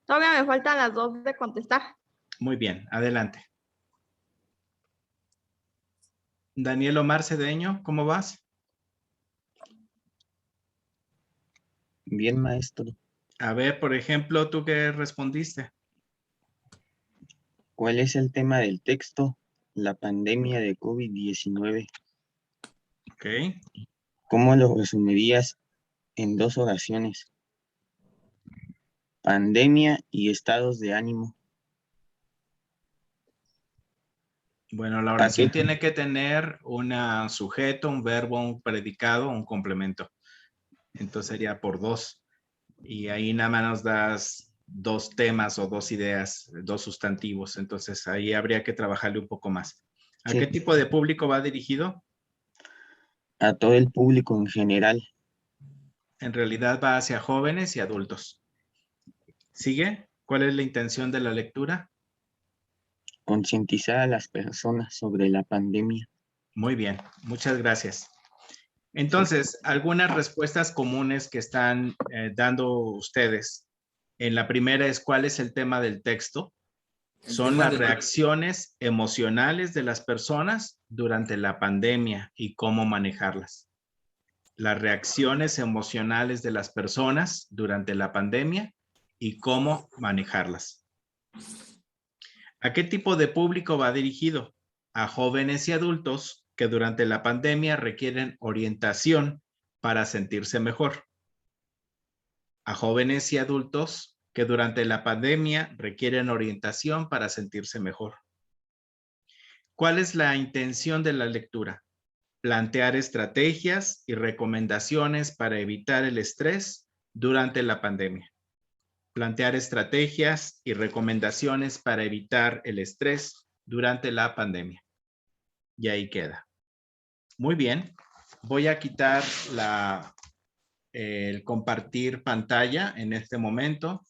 Todavía me faltan las dos de contestar. Muy bien, adelante. Daniel Omar Cedeño, ¿cómo vas? Bien, maestro. A ver, por ejemplo, ¿tú qué respondiste? ¿Cuál es el tema del texto? La pandemia de COVID-19. Ok. ¿Cómo lo resumirías en 2 oraciones? Pandemia y estados de ánimo. Bueno, la oración tiene que tener un sujeto, un verbo, un predicado, un complemento. Entonces sería por 2. Y ahí nada más nos das 2 temas o 2 ideas, 2 sustantivos. Entonces ahí habría que trabajarle un poco más. ¿A Sí. qué tipo de público va dirigido? A todo el público en general. En realidad va hacia jóvenes y adultos. ¿Sigue? ¿Cuál es la intención de la lectura? Concientizar a las personas sobre la pandemia. Muy bien, muchas gracias. Entonces, algunas respuestas comunes que están dando ustedes. En la primera es ¿cuál es el tema del texto? Son las reacciones emocionales de las personas durante la pandemia y cómo manejarlas. Las reacciones emocionales de las personas durante la pandemia y cómo manejarlas. ¿A qué tipo de público va dirigido? A jóvenes y adultos que durante la pandemia requieren orientación para sentirse mejor. A jóvenes y adultos que durante la pandemia requieren orientación para sentirse mejor. ¿Cuál es la intención de la lectura? Plantear estrategias y recomendaciones para evitar el estrés durante la pandemia. Plantear estrategias y recomendaciones para evitar el estrés durante la pandemia. Y ahí queda. Muy bien. Voy a quitar el compartir pantalla en este momento.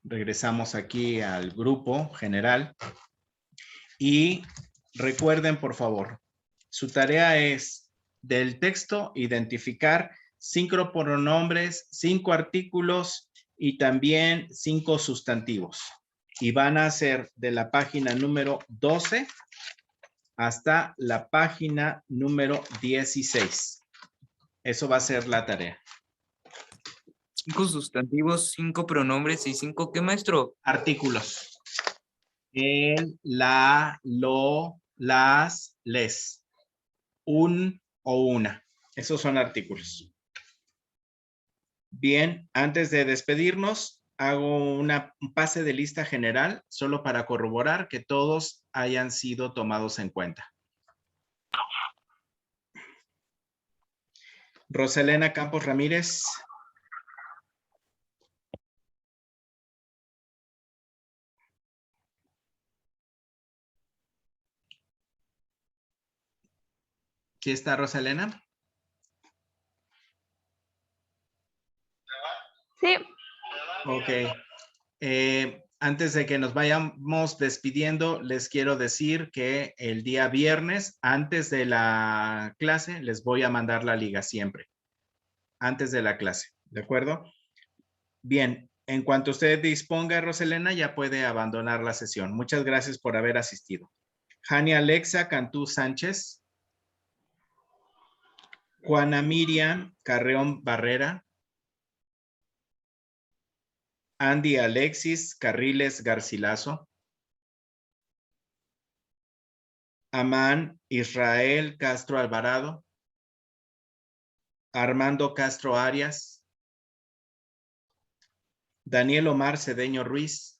Regresamos aquí al grupo general. Y recuerden, por favor, su tarea es del texto identificar 5 pronombres, 5 artículos y también 5 sustantivos. Y van a hacer de la página número 12 hasta la página número 16. Eso va a ser la tarea. 5 sustantivos, 5 pronombres y 5, ¿qué, maestro? Artículos. El, la, lo, las, les. Un o una. Esos son artículos. Bien, antes de despedirnos, hago un pase de lista general solo para corroborar que todos hayan sido tomados en cuenta. Roselena Campos Ramírez. ¿Sí está Roselena? Sí. Ok. Antes de que nos vayamos despidiendo, les quiero decir que el día viernes, antes de la clase, les voy a mandar la liga siempre. Antes de la clase, ¿de acuerdo? Bien, en cuanto usted disponga, Roselena, ya puede abandonar la sesión. Muchas gracias por haber asistido. Jania Alexa Cantú Sánchez. Juana Miriam Carreón Barrera. Andy Alexis Carriles Garcilaso. Amán Israel Castro Alvarado. Armando Castro Arias. Daniel Omar Cedeño Ruiz.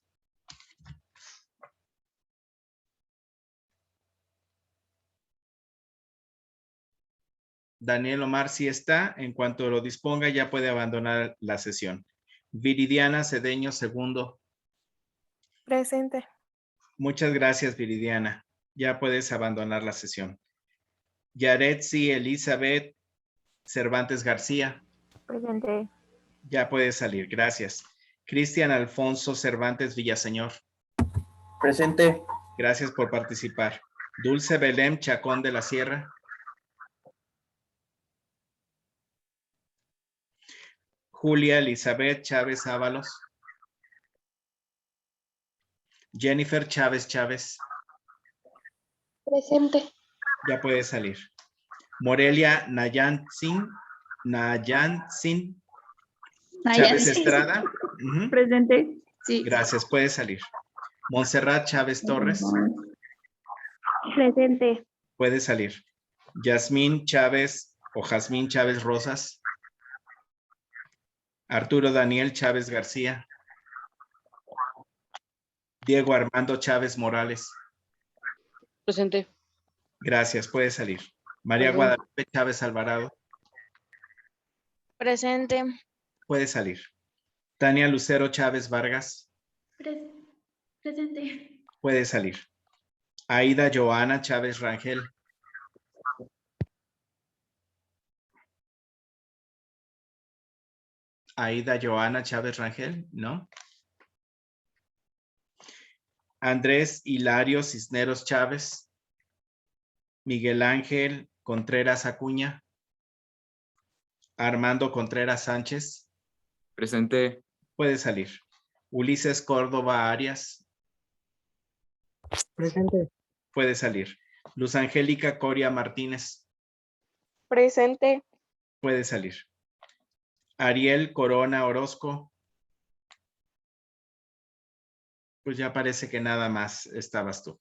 Daniel Omar sí está. En cuanto lo disponga, ya puede abandonar la sesión. Viridiana Cedeño Segundo. Presente. Muchas gracias, Viridiana. Ya puedes abandonar la sesión. Yaretsi Elizabeth Cervantes García. Presente. Ya puedes salir, gracias. Cristian Alfonso Cervantes Villaseñor. Presente. Gracias por participar. Dulce Belém Chacón de la Sierra. Julia Elizabeth Chávez Ábalos. Jennifer Chávez Chávez. Presente. Ya puede salir. Morelia Nayansin Chávez Estrada. Presente. Sí. Gracias, puede salir. Montserrat Chávez Torres. Presente. Puede salir. Yasmín Chávez o Jazmín Chávez Rosas. Arturo Daniel Chávez García. Diego Armando Chávez Morales. Presente. Gracias, puede salir. María Guadalupe Chávez Alvarado. Presente. Puede salir. Tania Lucero Chávez Vargas. Presente. Puede salir. Aida Joana Chávez Rangel. Aida Joana Chávez Rangel, ¿no? Andrés Hilario Cisneros Chávez. Miguel Ángel Contreras Acuña. Armando Contreras Sánchez. Presente. Puede salir. Ulises Córdoba Arias. Presente. Puede salir. Luz Angélica Coria Martínez. Presente. Puede salir. Ariel Corona Orozco. Pues ya parece que nada más estabas tú.